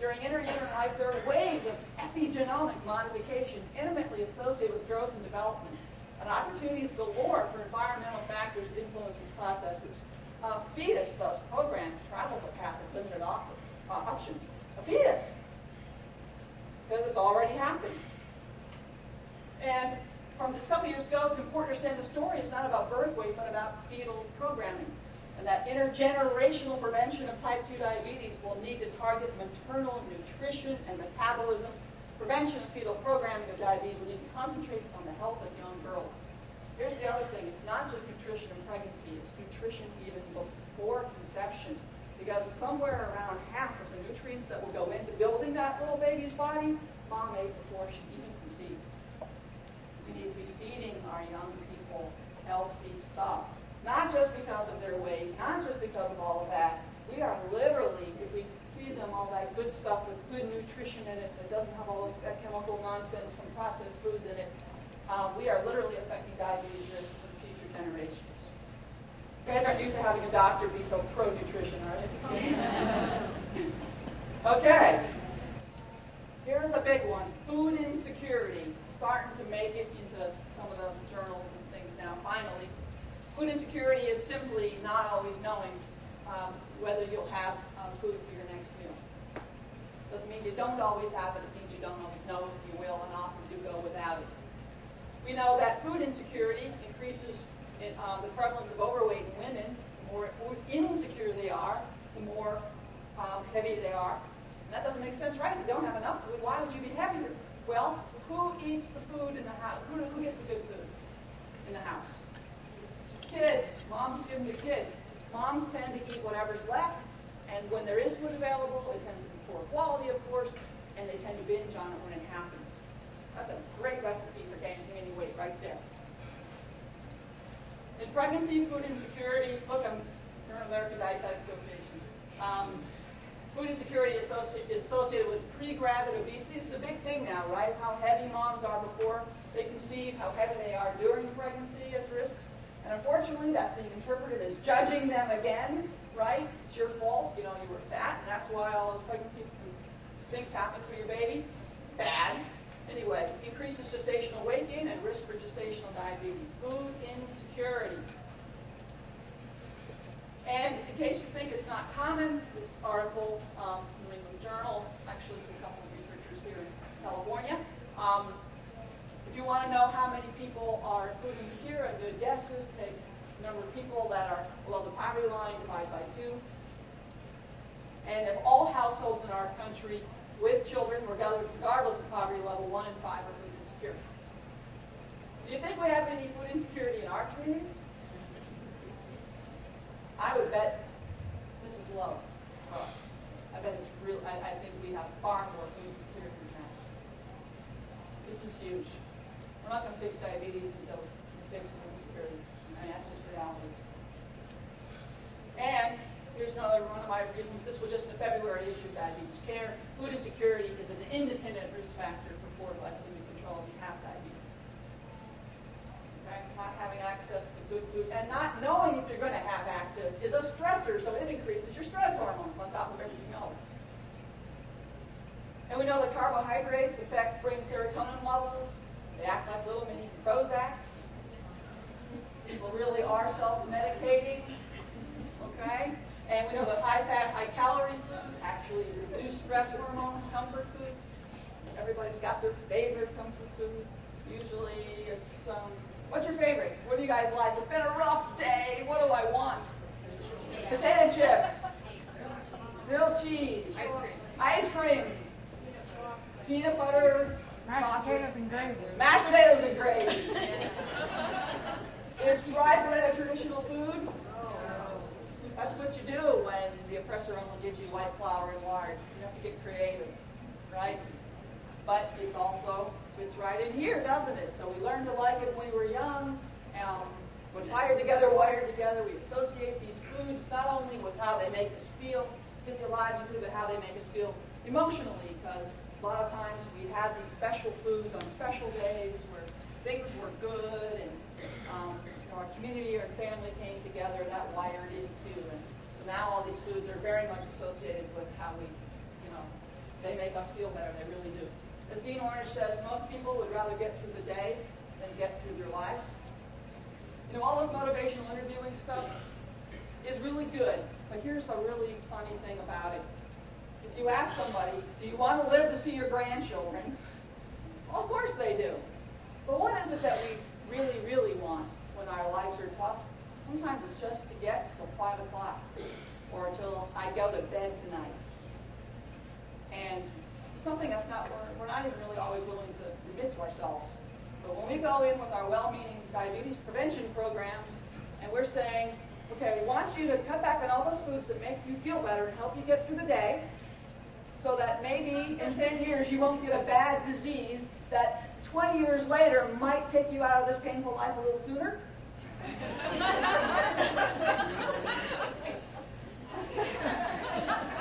During interuterine life, there are waves of epigenomic modification intimately associated with growth and development, and opportunities galore for environmental factors to influence these processes. A fetus, thus programmed, travels a path of limited options. A fetus, because it's already happened. And from just a couple years ago, it's important to understand the story is not about birth weight, but about fetal programming. And that intergenerational prevention of type 2 diabetes will need to target maternal nutrition and metabolism. Prevention of fetal programming of diabetes will need to concentrate on the health of young girls. Here's the other thing. It's not just nutrition in pregnancy. It's nutrition even before conception. Because somewhere around half of the nutrients that will go into building that little baby's body, mom ate before she even conceived. We need to be feeding our young people healthy stuff. Not just because of their weight, not just because of all of that. We are literally, if we feed them all that good stuff with good nutrition in it that doesn't have all this chemical nonsense from processed foods in it, we are literally affecting diabetes risk for future generations. You guys aren't used to having a doctor be so pro-nutrition, are you? Okay. Here's a big one. Food insecurity. Starting to make it into some of the journals and things now, finally. Food insecurity is simply not always knowing whether you'll have food for your next meal. Doesn't mean you don't always have it. It means you don't always know if you will, and often do go without it. We know that food insecurity increases the prevalence of overweight in women. The more food insecure they are, the more heavy they are. And that doesn't make sense, right? If you don't have enough food, why would you be heavier? Well, who eats the food in the house? Who gets the good food in the house? Kids. Moms give them to kids. Moms tend to eat whatever's left, and when there is food available, it tends to be poor quality, of course, and they tend to binge on it when it happens. That's a great recipe for gaining weight right there. In pregnancy, food insecurity, look, I'm from American Dietetic Association. Food insecurity is associated with pre-gravid obesity. It's a big thing now, right? How heavy moms are before they conceive, how heavy they are during pregnancy as risks, And unfortunately, that's being interpreted as judging them again, right? It's your fault, you were fat, and that's why all those pregnancy things happen for your baby. Bad. Anyway, increases gestational weight gain and risk for gestational diabetes. Food insecurity. And in case you think it's not common, this article from the New England Journal, actually from a couple of researchers here in California. If you want to know how many people are food insecure, a good guess is take the number of people that are below the poverty line, divide by 2. And if all households in our country with children, regardless of poverty level, 1 in 5 are food insecure. Do you think we have any food insecurity in our communities? I would bet this is low for us. I bet it's real. I think we have far more food insecurity than that. This is huge. We're not going to fix diabetes until we fix food insecurity. I mean, that's just reality. And here's another one of my reasons. This was just in the February issue of Diabetes Care. Food insecurity is an independent risk factor for poor glycemic control if you have diabetes. Okay? Not having access to good food and not knowing if you're going to have access is a stressor, so it increases your stress hormones on top of everything else. And we know that carbohydrates affect brain serotonin levels. They act like little mini Prozacs. People really are self-medicating. Okay? And we know that high-fat, high-calorie foods actually reduce stress hormones, comfort foods. Everybody's got their favorite comfort food. Usually it's, what's your favorite? What do you guys like? It's been a rough day. What do I want? Potato chips. Grilled cheese. Ice cream. Peanut butter. Mashed potatoes and gravy. Mashed potatoes and gravy. Is fried bread a traditional food? That's what you do when the oppressor only gives you white flour and lard. You have to get creative, right? But it also fits right in here, doesn't it? So we learned to like it when we were young. We're fired together, wired together. We associate these foods not only with how they make us feel physiologically, but how they make us feel emotionally, because a lot of times we had these special foods on special days where things were good and our community or family came together, that wired in too. And so now all these foods are very much associated with how we, they make us feel better. They really do. As Dean Ornish says, most people would rather get through the day than get through their lives. All this motivational interviewing stuff is really good, but here's the really funny thing about it. If you ask somebody, do you want to live to see your grandchildren? Well, of course they do. But what is it that we really, really want when our lives are tough? Sometimes it's just to get till 5 o'clock or till I go to bed tonight. And something that's we're not even really always willing to admit to ourselves. But when we go in with our well-meaning diabetes prevention programs and we're saying, okay, we want you to cut back on all those foods that make you feel better and help you get through the day so that maybe in 10 years you won't get a bad disease that 20 years later might take you out of this painful life a little sooner.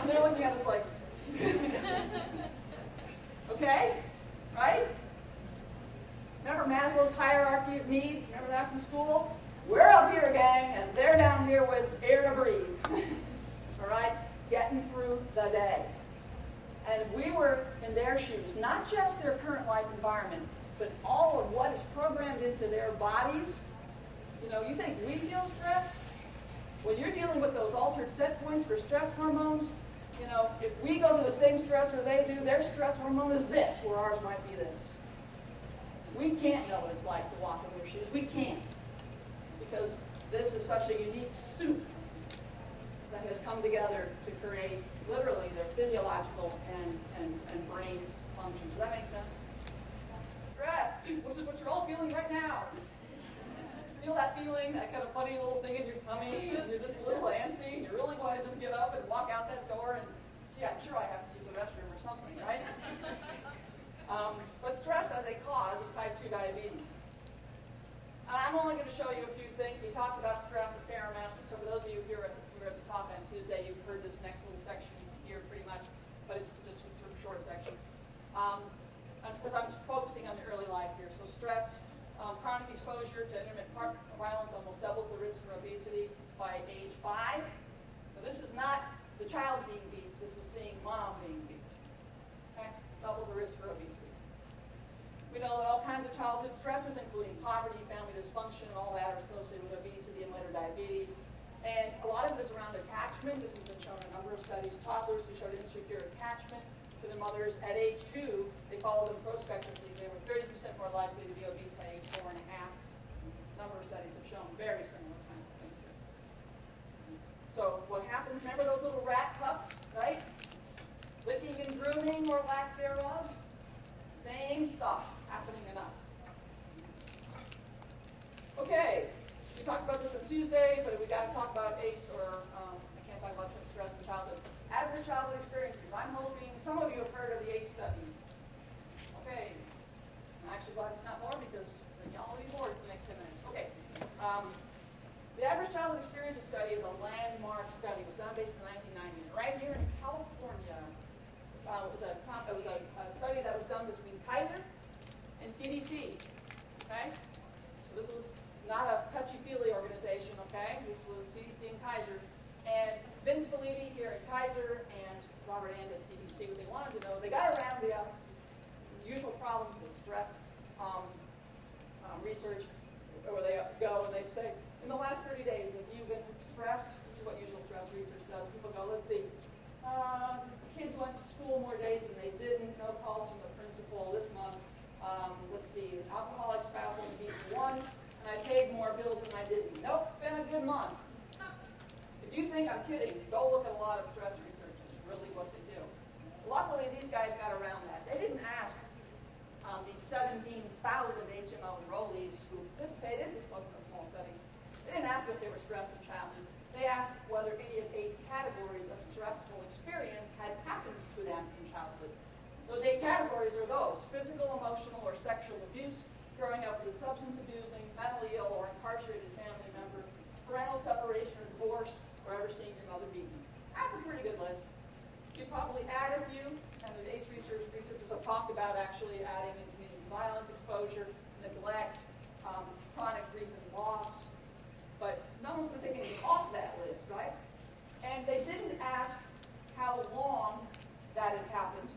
And they're looking at us like, okay, right? Remember Maslow's hierarchy of needs? Remember that from school? We're up here, gang, and they're down here with air to breathe. All right? Getting through the day. And if we were in their shoes, not just their current life environment, but all of what is programmed into their bodies, you think we feel stress? When you're dealing with those altered set points for stress hormones, if we go to the same stressor they do, their stress hormone is this, where ours might be this. We can't know what it's like to walk in their shoes. We can't. Because this is such a unique soup that has come together to create literally their physiological and brain functions. Does that make sense? Stress. This is what you're all feeling right now. Feel that feeling, that kind of funny little thing in your tummy, and you're just a little antsy, and you really want to just get up and walk out that door, and gee, I'm sure I have to use the restroom or something, right? But stress as a cause of type 2 diabetes. I'm only going to show you a few things. We talked about stress a fair amount, so for those of you who were at the talk on Tuesday, you've heard this next little section here pretty much, but it's just a sort of short section. Because I'm focusing on the early life here. So stress, chronic exposure to intermittent partner violence almost doubles child being beat. This is seeing mom being beat. Okay? Doubles the risk for obesity. We know that all kinds of childhood stressors, including poverty, family dysfunction, and all that, are associated with obesity and later diabetes. And a lot of it is around attachment. This has been shown in a number of studies. Toddlers who showed insecure attachment to their mothers at age 2, they followed them prospectively. They were 30% more likely to be obese by age 4 and a half. A number of studies have shown very similar kinds of things here. So what happens, remember those little rat pups, right? Licking and grooming or lack thereof? Same stuff happening in us. Okay, we talked about this on Tuesday, but we got to talk about ACE, or I can't talk about stress in childhood. Adverse childhood experiences. I'm hoping some of you have heard of the ACE study. Okay, I'm actually glad it's not more because then y'all will be bored for the next 10 minutes. Okay, the Adverse Childhood Experiences Study is a landmark study. It was done based in the 1990s, right here in California. It was a study that was done between Kaiser and CDC. Okay, so this was not a touchy-feely organization. Okay, this was CDC and Kaiser. And Vince Felitti here at Kaiser and Robert And at CDC, what they wanted to know, they got around the usual problems with stress research, where they go and they say, in the last 30 days, have you been stressed? This is what usual stress research does. People go, let's see, kids went to school more days than they didn't, no calls from the principal this month. Let's see, alcoholic spouse only beat me once, and I paid more bills than I didn't. Nope, it's been a good month. If you think I'm kidding, go look at a lot of stress research. It's really what they do. Luckily, these guys got around that. They didn't ask these 17,000 HMO enrollees who participated. This wasn't a small study. They didn't ask if they were stressed in childhood. They asked whether any of 8 categories of stressful experience had happened to them in childhood. Those 8 categories are those: physical, emotional, or sexual abuse, growing up with a substance abusing, mentally ill, or incarcerated family member, parental separation or divorce, or ever seeing your mother beaten. That's a pretty good list. You probably add a few, and the ACE researchers have talked about actually adding in community violence exposure, neglect, chronic grief and loss, but no one's going to take anything off that list, right? And they didn't ask how long that had happened.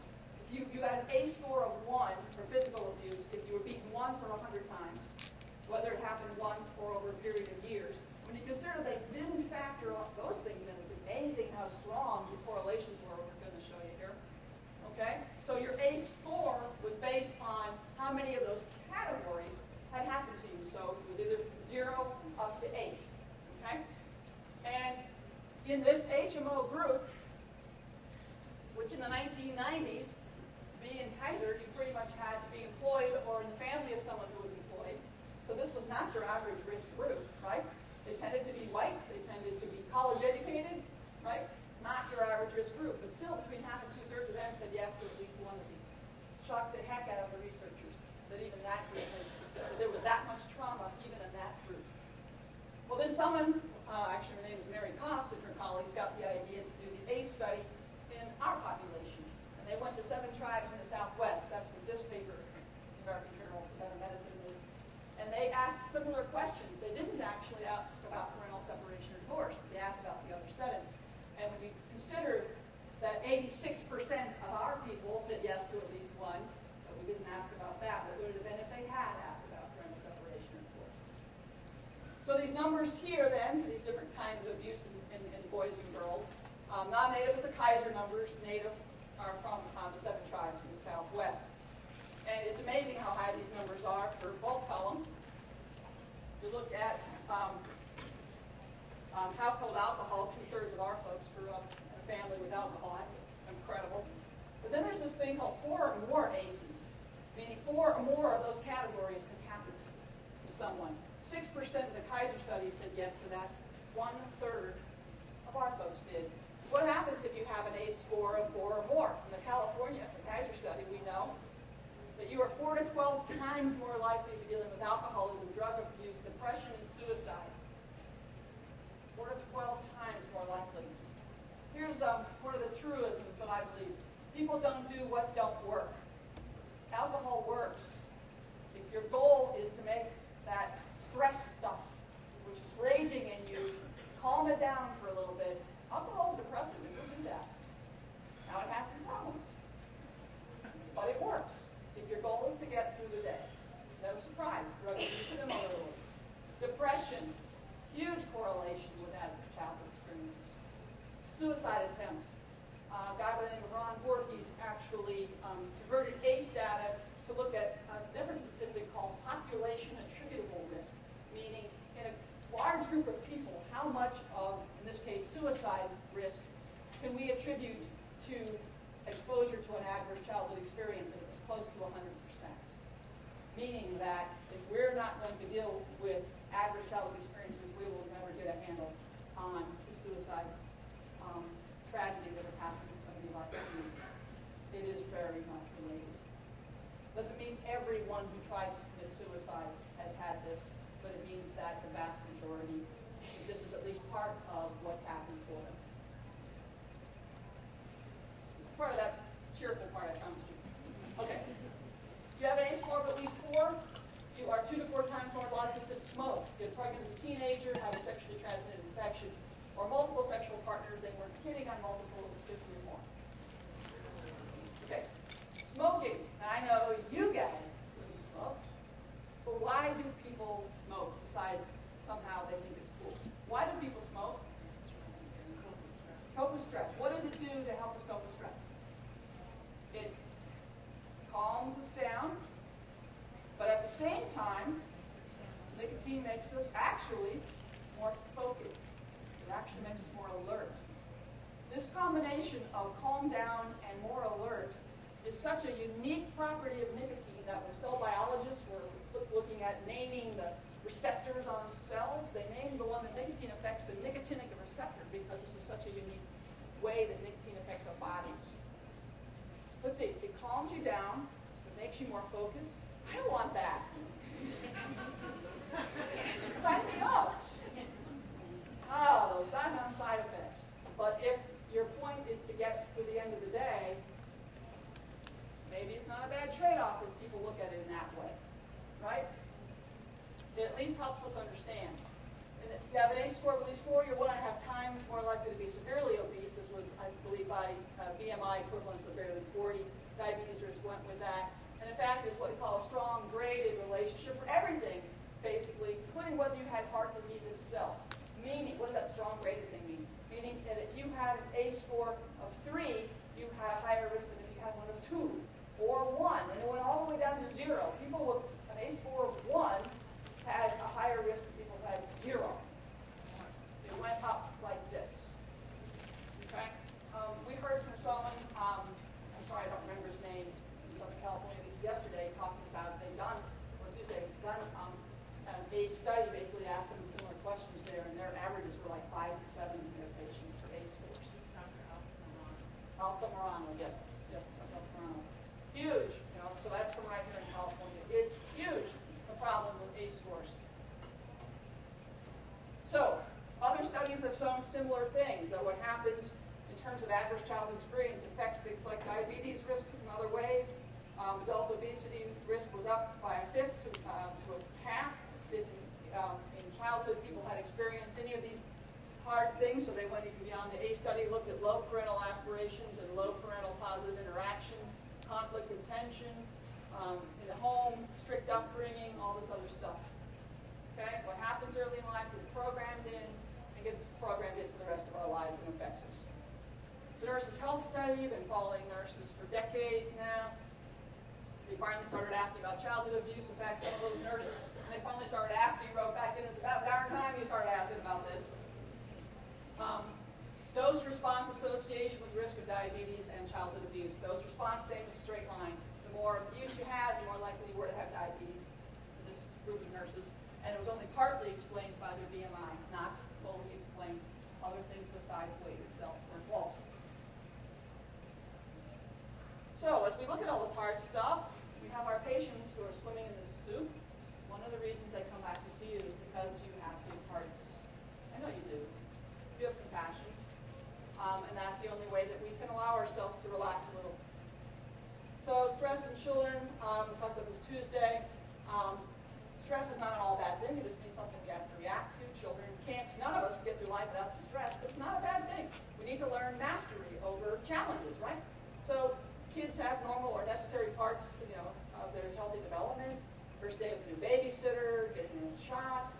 If you had an ACE score of 1 for physical abuse, if you were beaten once or 100 times, whether it happened once or over a period of years. When you consider they didn't factor those things in, it's amazing how strong the correlations were, we're going to show you here. Okay? So your ACE score was based on how many of those categories had happened to you. So it was either 0 up to 8. Okay? And in this HMO group, which in the 1990s, being Kaiser, you pretty much had to be employed or in the family of someone who was employed. So this was not your average risk group, right? They tended to be white. They tended to be college educated, right? Not your average risk group. But still, between half and 2/3 of them said yes to at least one of these. Shocked the heck out of the researchers that even that group, that there was that much trauma even in that group. Well, then someone, actually her name is Mary Koss and her colleagues, got the idea to do the ACE study in our population. And they went to 7 tribes in the Southwest. That's what this paper, the American Journal of Better Medicine, is. And they asked similar questions. They didn't actually ask about parental separation or divorce. They asked about the other 7. And when you consider that 86% of our people said yes to at least one, but we didn't ask about that, what would it have been if they had asked about parental separation or divorce? So these numbers here then, these different kinds of abuse in boys and girls, non-native is the Kaiser numbers, native are from the 7 tribes in the Southwest. And it's amazing how high these numbers are for both columns. You look at household alcohol, 2/3 of our folks grew up in a family with alcohol. That's incredible. But then there's this thing called 4 or more ACEs, meaning 4 or more of those categories have happened to someone. 6% of the Kaiser study said yes to that. 1/3 of our folks did. What happens if you have an ACE score of 4 or more? In the California, the Kaiser study, we know that you are 4 to 12 times more likely to be dealing with alcoholism, drug abuse, depression, and suicide. 4 to 12 times more likely. Here's one of the truisms that I believe. People don't do what don't work. Alcohol works. If your goal is to make that stress stuff, which is raging in you, calm it down for a little bit. Alcohol is depressing. It will do that. suicide attempts. A guy by the name of Ron Voorhees actually converted ACE data to look at a different statistic called population attributable risk, meaning in a large group of people, how much of, in this case, suicide risk can we attribute to exposure to an adverse childhood experience, and it was close to 100%. Meaning that if we're not going to deal with adverse childhood experiences, we will never get a handle on the suicide tragedy that has happened in somebody like me. It is very much related. Doesn't mean everyone who tries to commit suicide has had this, but it means that the vast majority, this is at least part of what's happened for them. This is part of that cheerful part I promised you. Okay. If you have an ACE score of at least 4, you are 2 to 4 times more likely to smoke, get pregnant as a teenager, have a sexually transmitted infection, or multiple sexual partners. They weren't kidding on multiple, it was 50 or more. Okay. Smoking. Now, I know you guys wouldn't smoke, but why do people smoke besides somehow they think it's cool? Why do people smoke? Cope with stress. What does it do to help us cope with stress? It calms us down, but at the same time, nicotine makes us actually more focused. It actually makes us more alert. This combination of calm down and more alert is such a unique property of nicotine that when cell biologists were looking at naming the receptors on cells, they named the one that nicotine affects the nicotinic receptor because this is such a unique way that nicotine affects our bodies. Let's see, it calms you down, it makes you more focused. I don't want that. Sign me up. Oh, those doggone side effects. But if your point is to get to the end of the day, maybe it's not a bad trade-off if people look at it in that way, right? It at least helps us understand. And if you have an ACE score of at least 4, you're 1.5 times more likely to be severely obese. This was, I believe, by BMI equivalents of greater than 40. Diabetes risk went with that. And in fact, it's what we call a strong graded relationship for everything, basically, including whether you had heart disease itself. Meaning, what does that strong graded thing mean? Meaning that if you had an ACE score of 3, you had a higher risk than if you had one of 2 or 1. And it went all the way down to 0. People with an ACE score of 1 had a higher risk than people who had 0. It went up like this. Okay? We heard from someone, I'm sorry, I don't remember his name, in Southern California yesterday, talking about a study basically asked them similar questions there, and their averages were like 5 to 7 in their patients for ACE scores. Alpha Morano, yes, Alpha Morano. Huge, so that's from right here in California. It's huge, the problem with ACE scores. So, other studies have shown similar things, that what happens in terms of adverse childhood experience affects things like diabetes risk in other ways. Adult obesity risk was up by 1/5 to 1/2. In childhood, people had experienced any of these hard things, so they went even beyond the ACE study, looked at low parental aspirations and low parental positive interactions, conflict and tension in the home, strict upbringing, all this other stuff. Okay, what happens early in life is programmed in and gets programmed in for the rest of our lives and affects us. The Nurses' Health Study, been following nurses for decades now. They finally started asking about childhood abuse. In fact, some of those nurses, when they finally started asking, wrote back in and said, about darn time you started asking about this. Dose response association with risk of diabetes and childhood abuse. Dose response, same as a straight line. The more abuse you had, the more likely you were to have diabetes for this group of nurses. And it was only partly explained by their BMI, not fully explained. Other things besides weight itself were involved. So, as we look at all this hard stuff, we have our patients who are swimming in this soup. One of the reasons they come back to see you is because you have big hearts. I know you do. You have compassion. And that's the only way that we can allow ourselves to relax a little. So, stress in children, we talked about this Tuesday. Stress is not an all bad thing. It just means something you have to react to. Children can't, none of us can get through life without some stress, but it's not a bad thing. We need to learn mastery over challenges, right? So, kids have normal or necessary parts, of their healthy development. First day with a new babysitter, getting a shot.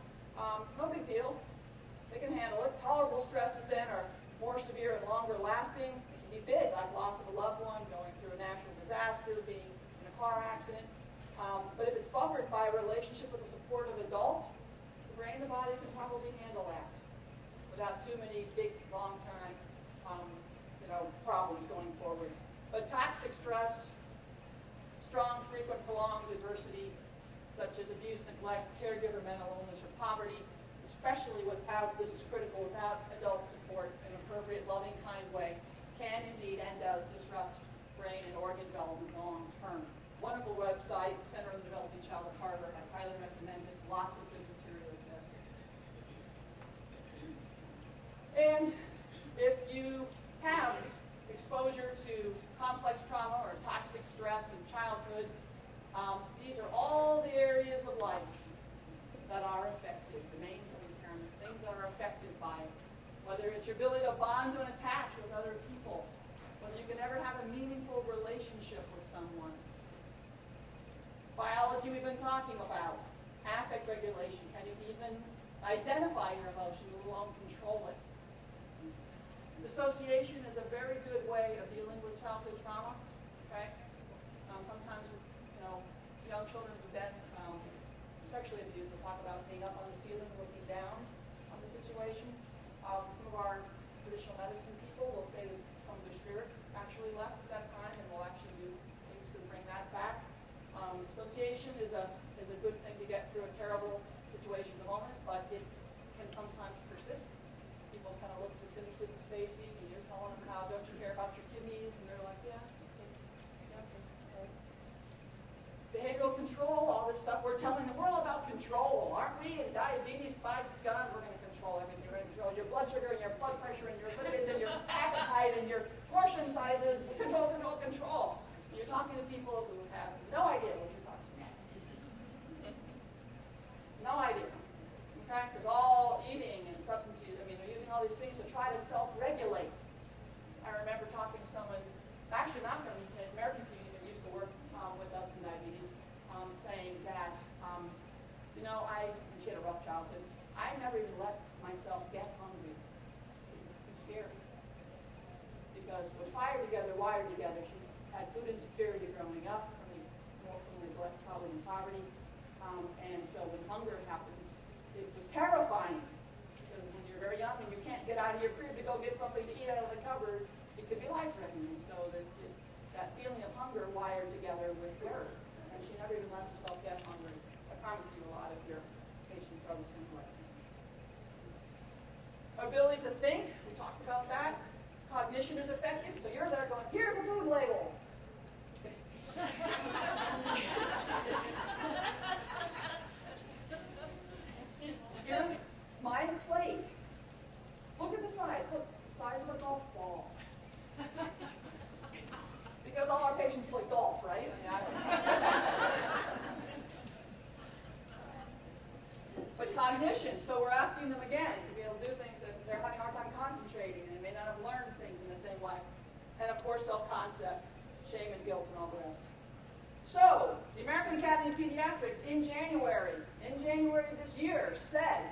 No big deal. They can handle it. Tolerable stresses then are more severe and longer lasting. It can be big, like loss of a loved one, going through a natural disaster, being in a car accident. But if it's buffered by a relationship with a supportive adult, the brain and the body can probably handle that without too many big, long-term problems going forward. But toxic stress, strong, frequent, prolonged adversity, such as abuse, neglect, caregiver, mental illness, or poverty, especially without, this is critical, without adult support in an appropriate, loving, kind way, can indeed and does disrupt brain and organ development long term. Wonderful website, Center of the Developing Child at Harvard. I highly recommend it. Lots of good materials there. And if you have exposure to complex trauma or toxic stress in childhood, these are all the areas of life that are affected, domains of impairment, things that are affected by it. Whether it's your ability to bond and attach with other people, whether you can ever have a meaningful relationship with someone. Biology we've been talking about, affect regulation. Can you even identify your emotion, let alone control it? Dissociation is a very good way of dealing with childhood trauma. Okay, sometimes young children who've been sexually abused will talk about being up on the ceiling, looking down on the situation. Some of our traditional medicine people will say that some of their spirit actually left at that time, and will actually do things to bring that back. Dissociation is a good thing to get through a terrible situation at the moment, but it can sometimes persist. People kind of look cynically and spacey, and you're telling them how, don't you care about your kidneys? And they're like, yeah, okay. Behavioral control, all this stuff. We're telling the world about control, aren't we? And diabetes, by God, we're going to control everything. We're going to control your blood sugar and your blood pressure and your lipids and your appetite and your portion sizes. Control, control, control. And you're talking to people who have no idea what you're talking about. No idea. Okay? Because all eating and substance use, they're using all these things to try to self-regulate. I remember talking to someone, actually not from the American community, that used to work with us in diabetes, saying that, she had a rough childhood. I never even let myself get hungry because it's too scary. Because we're fired together, wired together. She had food insecurity growing up, from neglect, probably, and poverty. And so when hunger happens, it was terrifying. Because when you're very young and you can't get out of your crib to go get something to eat out of the cupboard, it could be life-threatening. So that feeling of hunger wired together with her. And she never even let herself get hungry. I promise you a lot of your patients are the same way. Ability to think, we talked about that. Cognition is affected. So you're there going, here's a food label. Here's my plate. Look at the size. Look, the size of a golf ball. Because all our patients play golf, right? But cognition, so we're asking them again to be able to do things that they're having a hard time concentrating, and they may not have learned things in the same way. And of course, self-concept, shame and guilt, and all the rest. So, the American Academy of Pediatrics in January of this year said,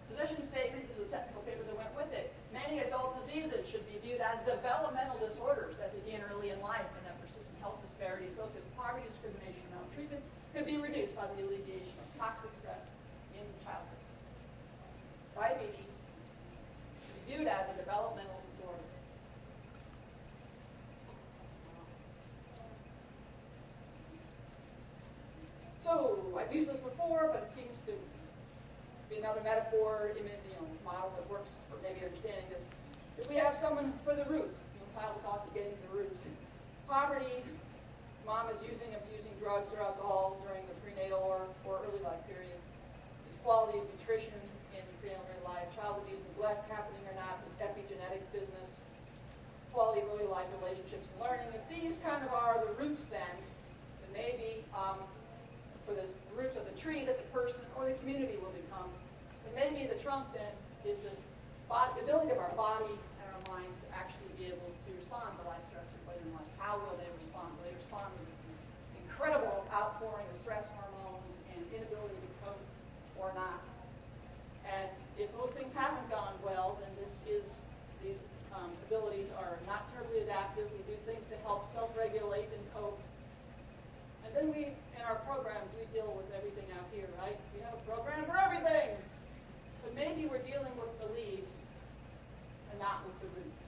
position statement is a technical paper that went with it. Many adult diseases should be viewed as developmental disorders that begin early in life, and that persistent health disparity associated with poverty, discrimination, and maltreatment could be reduced by the alleviation of toxic stress in childhood. Diabetes should be viewed as a developmental disorder. So, I've used this before, but it seems to be another metaphor, model that works for maybe understanding this. If we have someone for the roots, the child was often getting to the roots. Poverty, mom is abusing drugs or alcohol during the prenatal or early life period. Quality of nutrition in prenatal life, child abuse, neglect happening or not, this epigenetic business, quality of early life relationships and learning. If these kind of are the roots then maybe for the roots of the tree that the person or the community will become. And maybe the trunk then is this ability of our body and our minds to actually be able to respond to life stressors later in life. How will they respond? Will they respond to this incredible outpouring of stress hormones and inability to cope or not? And if those things haven't gone well, then these we deal with everything out here, right? We have a program for everything. But maybe we're dealing with the leaves and not with the roots.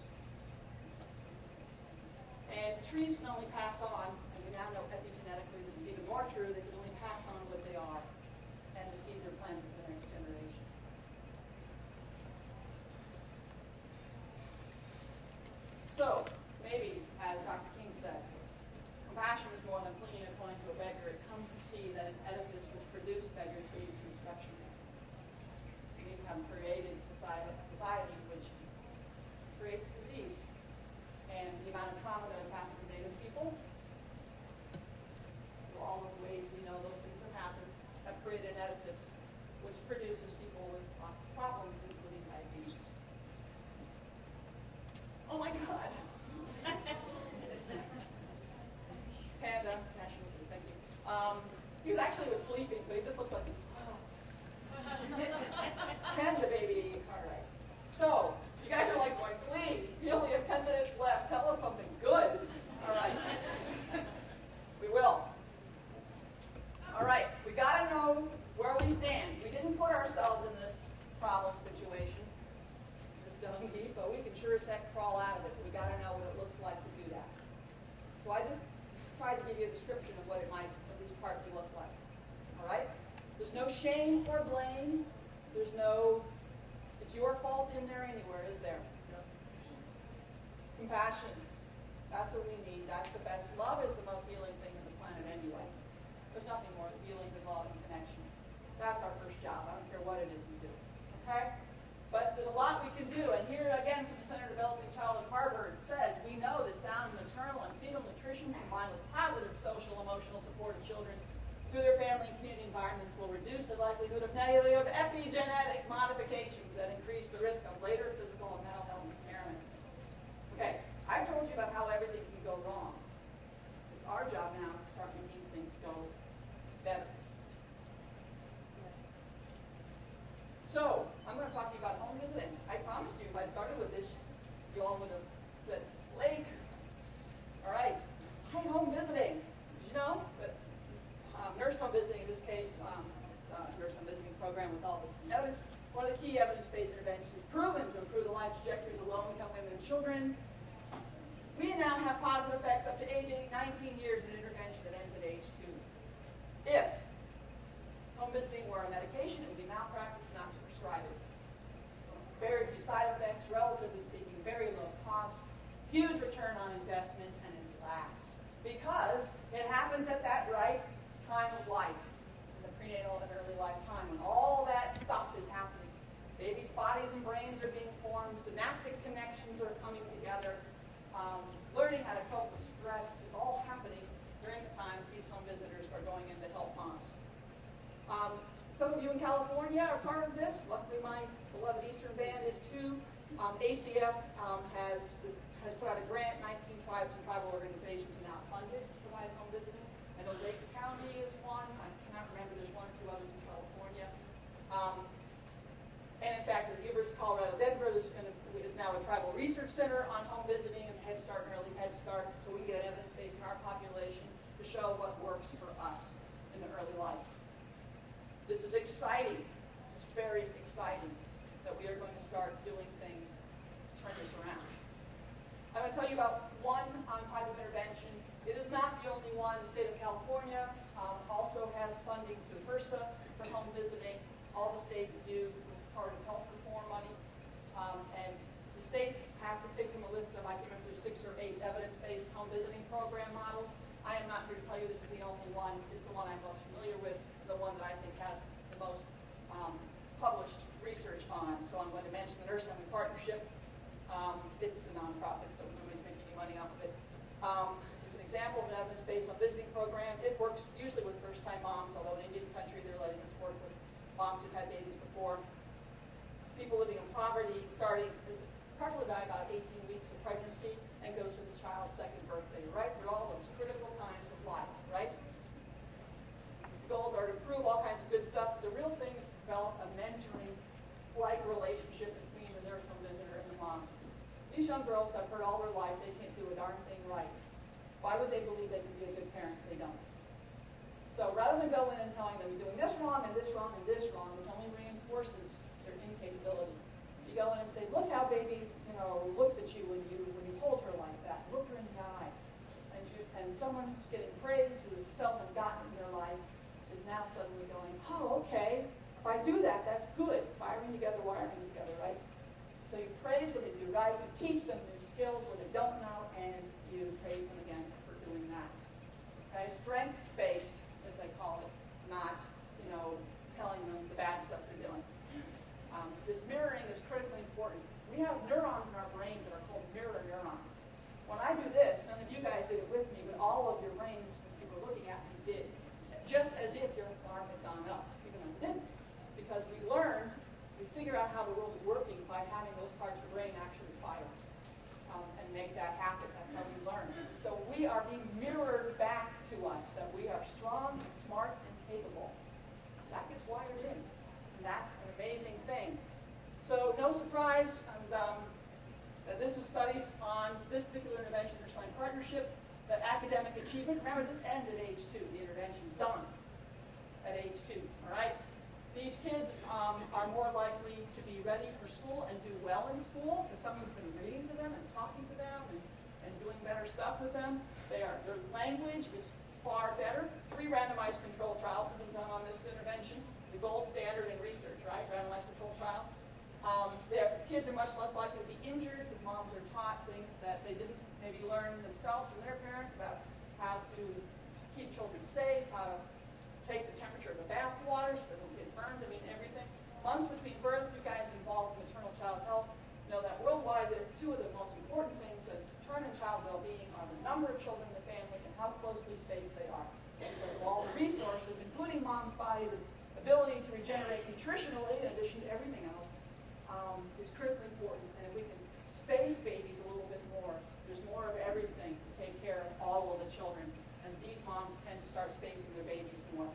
And trees can only pass on, and we now know epigenetically this is even more true, they can only pass on what they are, and the seeds are planted for the next generation. So, maybe, as Dr. King said, compassion is more than flinging a coin to a beggar. It comes to see that an edifice which produced beggars needs inspection. We have created societies which creates disease. And the amount of trauma that has happened to Native people, through all of the ways we know those things have happened, have created an edifice which produces people with lots of problems, including diabetes. Oh my God! Panda, National Zoo, thank you. He was sleeping, but he just looks like he's, Panda baby. All right. So, you guys are like going, please, we only have 10 minutes left. Tell us something good. All right. We will. All right. We got to know where we stand. We didn't put ourselves in this problem situation, this dung heap, but we can sure as heck crawl out of it. We got to know what it looks like to do that. So I just tried to give you a description of what it might at least partly look like. All right? There's no shame or blame. There's no, it's your fault in there anywhere, is there? No. Compassion. That's what we need. That's the best. Love is the most healing thing on the planet anyway. There's nothing more healing than love and connection. That's our first job. I don't care what it is we do. Okay? But there's a lot we can do. And here again from the Center for Developing Child at Harvard says, we know that sound maternal and fetal nutrition combined with positive social emotional support of children through their family and community environments will reduce the likelihood of negative epigenetic modifications that increase the risk of later physical and mental health impairments. Okay, I've told you about how everything can go wrong. It's our job now to start making things go better. So, I'm going to talk to you about home visiting. I promised you if I started with this, you all would have said, Lake. All right. Hi, home visiting. Did you know that nurse home visiting, in this case, it's a nurse home visiting program with all this evidence. One of the key evidence-based interventions proven to improve the life trajectories of low-income women and children. We now have positive effects up to age 19 years in intervention that ends at age 2. If home visiting were a medication, it would be malpractice not to prescribe it. Very few side effects, relatively speaking, very low cost, huge return on investment, and it lasts. Because it happens at that right time of life, in the prenatal and early lifetime, when all that stuff is happening. Babies' bodies and brains are being formed, synaptic connections are coming together, learning how to cope with stress is all happening during the time these home visitors are going in to help moms. Some of you in California are part of this. Luckily, my beloved Eastern Band is too. ACF has put out a grant. 19 tribes and tribal organizations are now funded to provide home visiting. I know Lake County is one. I cannot remember. There's one or two others in California. And in fact, the University of Colorado Denver is now a tribal research center on home visiting and Head Start and early Head Start, so we can get evidence based in our population to show what works for us in the early life. This is exciting. This is very exciting that we are going to start doing things to turn this around. I'm going to tell you about one type of intervention. It is not the only one. The state of California also has funding through HRSA for home visiting. All the states do with part of health reform money. And the states have to pick from a list of, I can't remember, 6 or 8 evidence-based home visiting program models. I am not here to tell you this is the only one. It's the one I'm most familiar with, the one that I think has the most published research on. So I'm going to mention the Nurse Family Partnership. It's a nonprofit, so nobody's making any money off of it. It's an example of an evidence-based home visiting program. It works usually with first-time moms, although in Indian country they're letting us work with moms who've had babies before. People living in poverty, starting probably by about 18 weeks of pregnancy and goes through this child's second birthday, right? Through all those critical times of life, right? The goals are to improve all kinds of good stuff. The real thing is to develop a mentoring-like relationship between the nurse home visitor and the mom. These young girls have heard all their life they can't do a darn thing right. Why would they believe they can be a good parent if they don't? So rather than go in and telling them you're doing this wrong and this wrong and this wrong, which only reinforces their incapability, you go in and say, look how baby, looks at you when you hold her like that. Look her in the eye. And someone who's getting praise, who is self-forgotten in their life, is now suddenly going, oh, okay, if I do that, that's good. Wiring together, right? So you praise what they do right, you teach them new skills where they don't know, and you praise them again for doing that. Okay? Strengths-based, as they call it, not, telling them the bad stuff they're doing. This mirroring is critically important. We have neurons in our brains that are called mirror neurons. When I do this, none of you guys did it with me, but all of your brains, when you were looking at me, did. Just as if your arm had gone up, even though it didn't. Because we figure out how the world is working by having those parts of the brain actually fire and make that happen. That's how we learn. So we are being mirrored back to us that we are strong and smart and capable. That gets wired in. And that's an amazing thing. So no surprise, this is studies on this particular intervention for spine partnership, that academic achievement. Remember, this ends at age 2. The intervention's done at age 2. All right? These kids are more likely to be ready for school and do well in school because someone's been reading to them and talking to them and doing better stuff with them. Their language is far better. 3 randomized controlled trials have been done on this intervention. The gold standard in research, right? Randomized controlled trials. Their kids are much less likely to be injured because moms are taught things that they didn't maybe learn themselves from their parents about how to keep children safe, how to take the temperature of the bath water so they don't get burns, everything. Months between births, you guys involved in maternal child health know that worldwide there are 2 of the most important things that determine child well-being are the number of children in the family and how closely spaced they are. Because of all the resources, including mom's body's ability to regenerate nutritionally in addition to everything else, is critically important. And if we can space babies a little bit more, there's more of everything to take care of all of the children. And these moms tend to start spacing their babies more.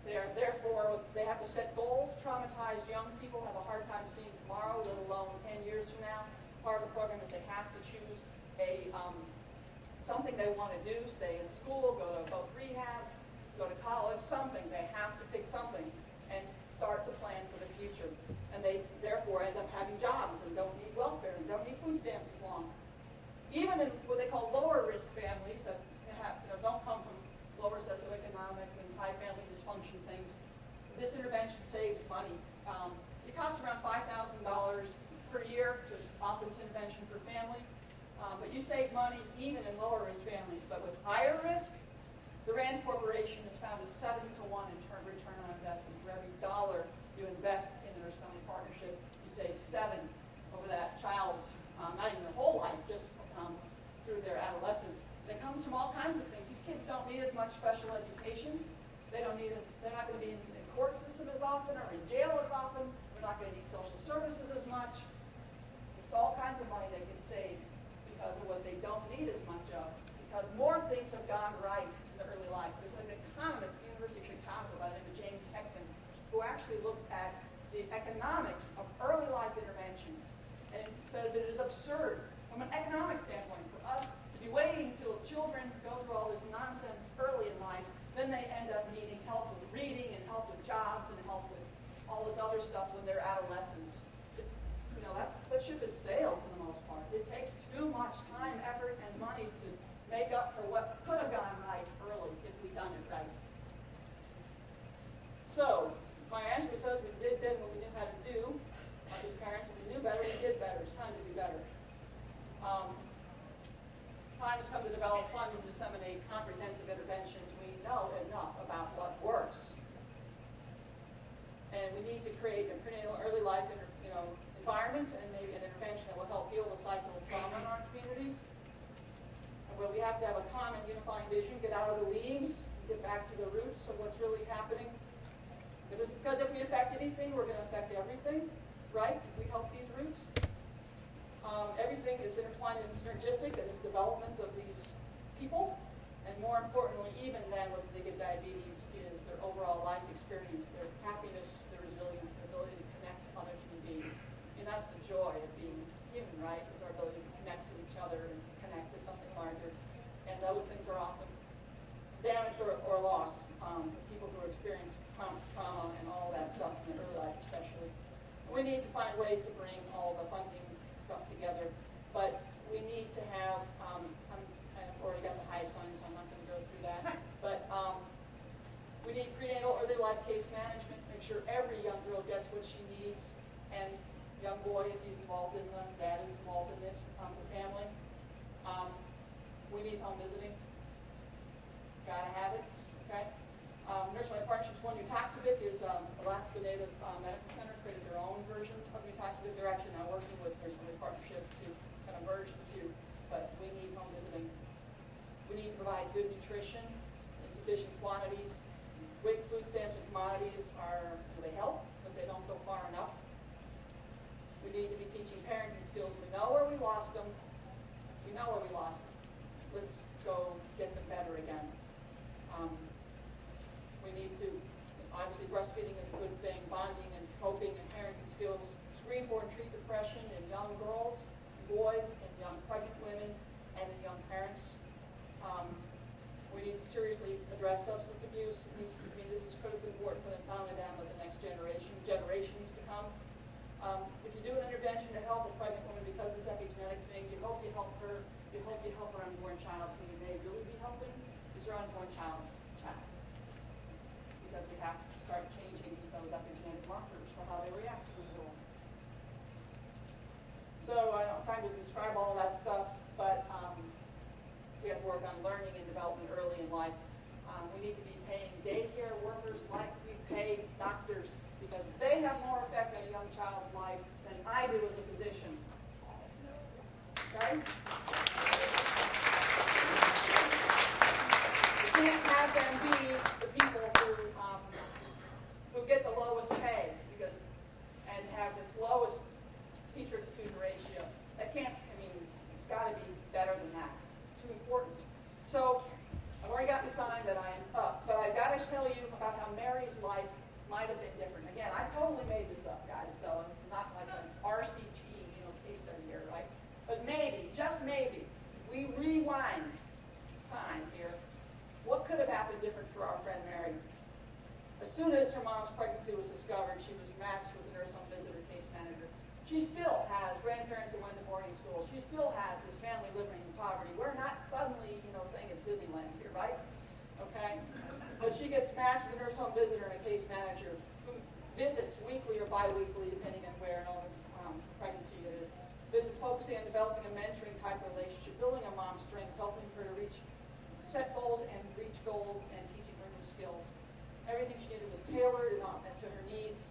Therefore, they have to set goals. Traumatized young people have a hard time seeing tomorrow, let alone 10 years from now. Part of the program is they have to choose something they want to do, stay in school, go to rehab, go to college, something. They have to pick something and start to plan for the future. And they therefore end up having jobs and don't need welfare and don't need food stamps as long. Even in what they call lower risk families that don't come from lower socioeconomic and high family dysfunction things, this intervention saves money. It costs around $5,000 per year to offer this intervention for family. But you save money even in lower risk families. But with higher risk, the RAND Corporation has found a 7-to-1 return on investment. For every dollar you invest in the spine partnership, you save 7 over that child's, not even their whole life, just through their adolescence. That comes from all kinds of things. These kids don't need as much special education. They're not going to be in the court system as often or in jail as often. They're not going to need social services as much. It's all kinds of money they can save because of what they don't need as much of. Because more things have gone right in the early life. There's an economist at the University of Chicago by the name of James Heckman who actually looks at the economics of early life intervention and says it is absurd from an economic standpoint for us to be waiting until children go through all this nonsense early in life, then they end up needing help with reading and help with jobs and help with all this other stuff when they're adolescents. That ship has sailed for the most part. It takes too much time, effort, and money to make up for what could have gone right early if we'd done it right. So, my answer says we did then what we knew how to do. Like as parents, if we knew better, we did better. It's time to do better. Time has come to develop, fund, and disseminate comprehensive interventions. We know enough about what works. And we need to create a prenatal early life environment and maybe an intervention that will help heal the cycle of trauma in our communities. And where we have to have a common unifying vision, get out of the weeds, get back to the roots of what's really happening. Because if we affect anything, we're going to affect everything, right? If we help these roots. Everything is intertwined and synergistic in this development of these people. And more importantly, even then, when they get diabetes, is their overall life experience, their happiness, their resilience, their ability to connect to other human beings. And that's the joy of being human, right? Is our ability to connect to each other and connect to something larger. And those things are often damaged or lost. trauma and all that stuff in the early life especially. We need to find ways to bring all the funding stuff together, but we need to have, I've already got the high sign, so I'm not going to go through that, but we need prenatal early life case management, make sure every young girl gets what she needs, and young boy, if he's involved in them, dad is involved in it, the family. We need home visiting. Gotta have it, okay? Nursing Partnerships, one Nutoxivic is Alaska Native Medical Center created their own version of Nutoxivic. They're actually now working with Nursing Partnership to kind of merge the two, but we need home visiting. We need to provide good nutrition in sufficient quantities. WIC food stamps and commodities they help, but they don't go far enough. We need to be teaching parenting skills. We know where we lost them. We know where we lost them. Let's go get them better again. We need to, obviously breastfeeding is a good thing, bonding and coping and parenting skills, screen for and treat depression in young girls, boys, and young pregnant women, and in young parents. We need to seriously address substance abuse. This is critically important for not only them, but the next generations to come. If you do an intervention to help a pregnant woman because of this epigenetic thing, you hope you help her. You hope you help her unborn child, who you may really be helping is your unborn child's child. Because we have to start changing those epigenetic markers for how they react to the world. So I don't have time to describe all that stuff, but we have to work on learning and development early in life. We need to be paying daycare workers like we pay doctors, because they have more effect on a young child's life than I do as a physician. Okay? You can't have them be the people who get the lowest pay and have this lowest teacher to student ratio. That can't, it's got to be better than that. It's too important. So I've already gotten the sign that I'm up, but I've got to tell you about how Mary's life might have been different. Again, I totally made this up, guys, so it's not like an RCT, case study here, right? But maybe, just maybe, we rewind time here. What could have happened different for our friend Mary? As soon as her mom's pregnancy was discovered, she was matched with a nurse home visitor case manager. She still has grandparents who went to boarding school. She still has this family living in poverty. We're not suddenly, saying it's Disneyland here, right? Okay? But she gets matched with a nurse home visitor and a case manager who visits weekly or bi-weekly, depending on where and all this pregnancy it is. Visits focusing on developing a mentoring type relationship, building on mom's strengths, helping her to set goals and reach goals, and teaching her new skills. Everything she needed was tailored and to her needs.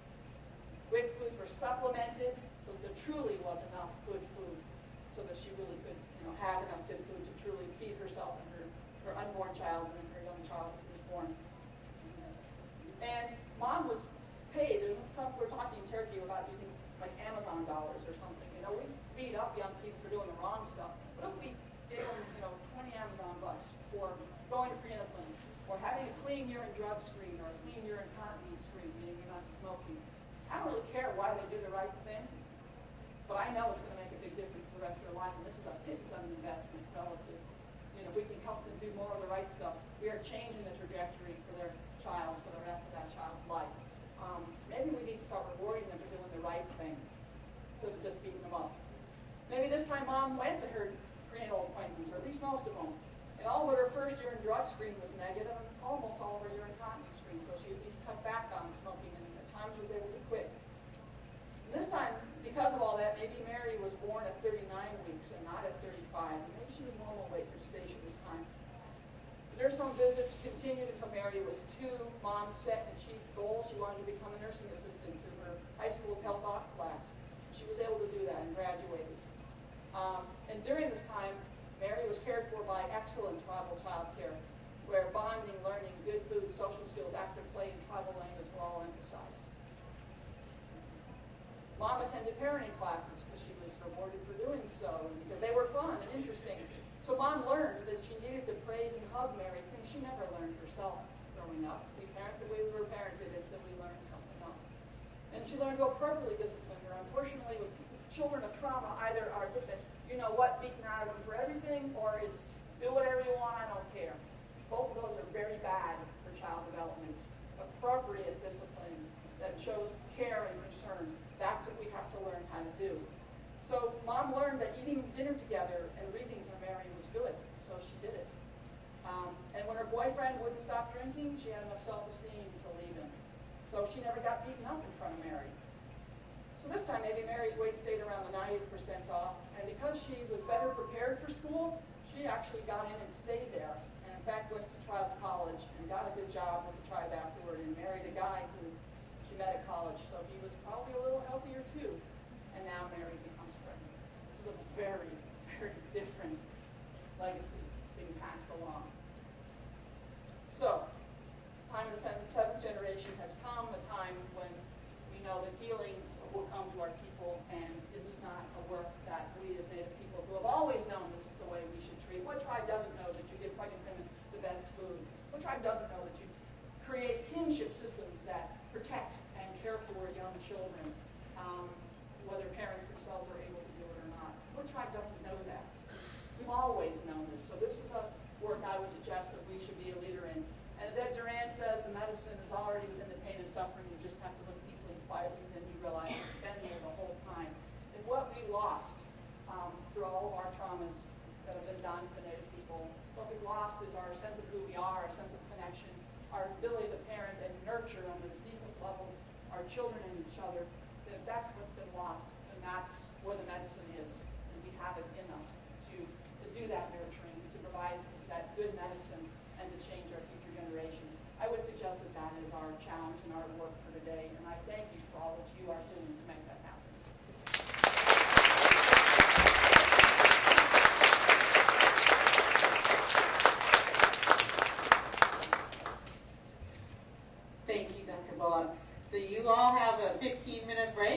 WIC foods were supplemented, so there truly was enough good food, so that she really could have enough good food to truly feed herself and her unborn child and her young child who was born. And mom was paid. We're talking in Turkey about using like Amazon dollars or something. We beat up young people for doing the wrong stuff. What if we gave them 20 Amazon bucks for going to prenatal clinic, or having a clean urine drug screen, or a clean urine continence screen, meaning you're not smoking? I don't really care why they do the right thing, but I know it's going to make a big difference for the rest of their life, and this is it's an investment relative. We can help them do more of the right stuff. We are changing the trajectory for their child, for the rest of that child's life. Maybe we need to start rewarding them for doing the right thing, instead of just beating them up. Maybe this time mom went to her prenatal appointments, or at least most of them, and all but her first urine drug screen was negative, and almost all of her urine continence screen, so she at least cut back on smoking, and at times was able to quit. And this time, because of all that, maybe Mary was born at 39 weeks and not at 35. Maybe she was normal weight for gestation this time. The nurse home visits continued until Mary was 2. Mom set and achieved goals. She wanted to become a nursing assistant through her high school's health op class. She was able to do that and graduated. And during this time, Mary was cared for by excellent tribal child care, where bonding, learning, good food, social skills, active play, and tribal language were all emphasized. Mom attended parenting classes because she was rewarded for doing so, because they were fun and interesting. So Mom learned that she needed to praise and hug Mary, things she never learned herself growing up. We parent the way we were parented, it's that we learned something else. And she learned to appropriately discipline her. Unfortunately, with children of trauma, either are beaten out of them for everything, or it's do whatever you want, I don't care. Both of those are very bad for child development. But appropriate discipline that shows care and concern. That's what we have to learn how to do. So Mom learned that eating dinner together and reading to Mary was good, so she did it. And when her boyfriend wouldn't stop drinking, she had enough self-esteem to leave him. So she never got beaten up in front of Mary. So this time, maybe Mary's weight stayed around the 90th percentile, and because she was better prepared for school, she actually got in and stayed there, and in fact went to Tribe College and got a good job with the tribe afterward and married a guy who she met at college, so he was probably a little healthier too. And now Mary becomes pregnant. This is a very, very different legacy being passed along. So, time of the seventh generation has come, a time when we know that healing will come to our people, and this is not a work that we as Native people who have always known this is the way we should treat. What tribe doesn't know that you give pregnant women the best food? What tribe doesn't know that you create kinship systems that protect and care for young children, whether parents themselves are able to do it or not? What tribe doesn't know that? We've always known this. So this is a work I would suggest that we should be a leader in. And as Ed Duran says, the medicine is already within the pain and suffering. You just have to look deeply and quietly, and then you realize it's been there the whole time. And what we lost through all of our traumas that have been done to Native people, what we lost is our sense of who we are, our sense of connection, our ability to parent and nurture on the deepest levels our children and each other. If that's what's been lost, then that's where the medicine is. And we have it in us to do that nurturing, to provide that good medicine, and to change our future generations. I would suggest that that is our challenge and our work for today, and I thank you for all that you are doing to make that happen. Thank you, Dr. Bullock. So you all have a 15-minute break.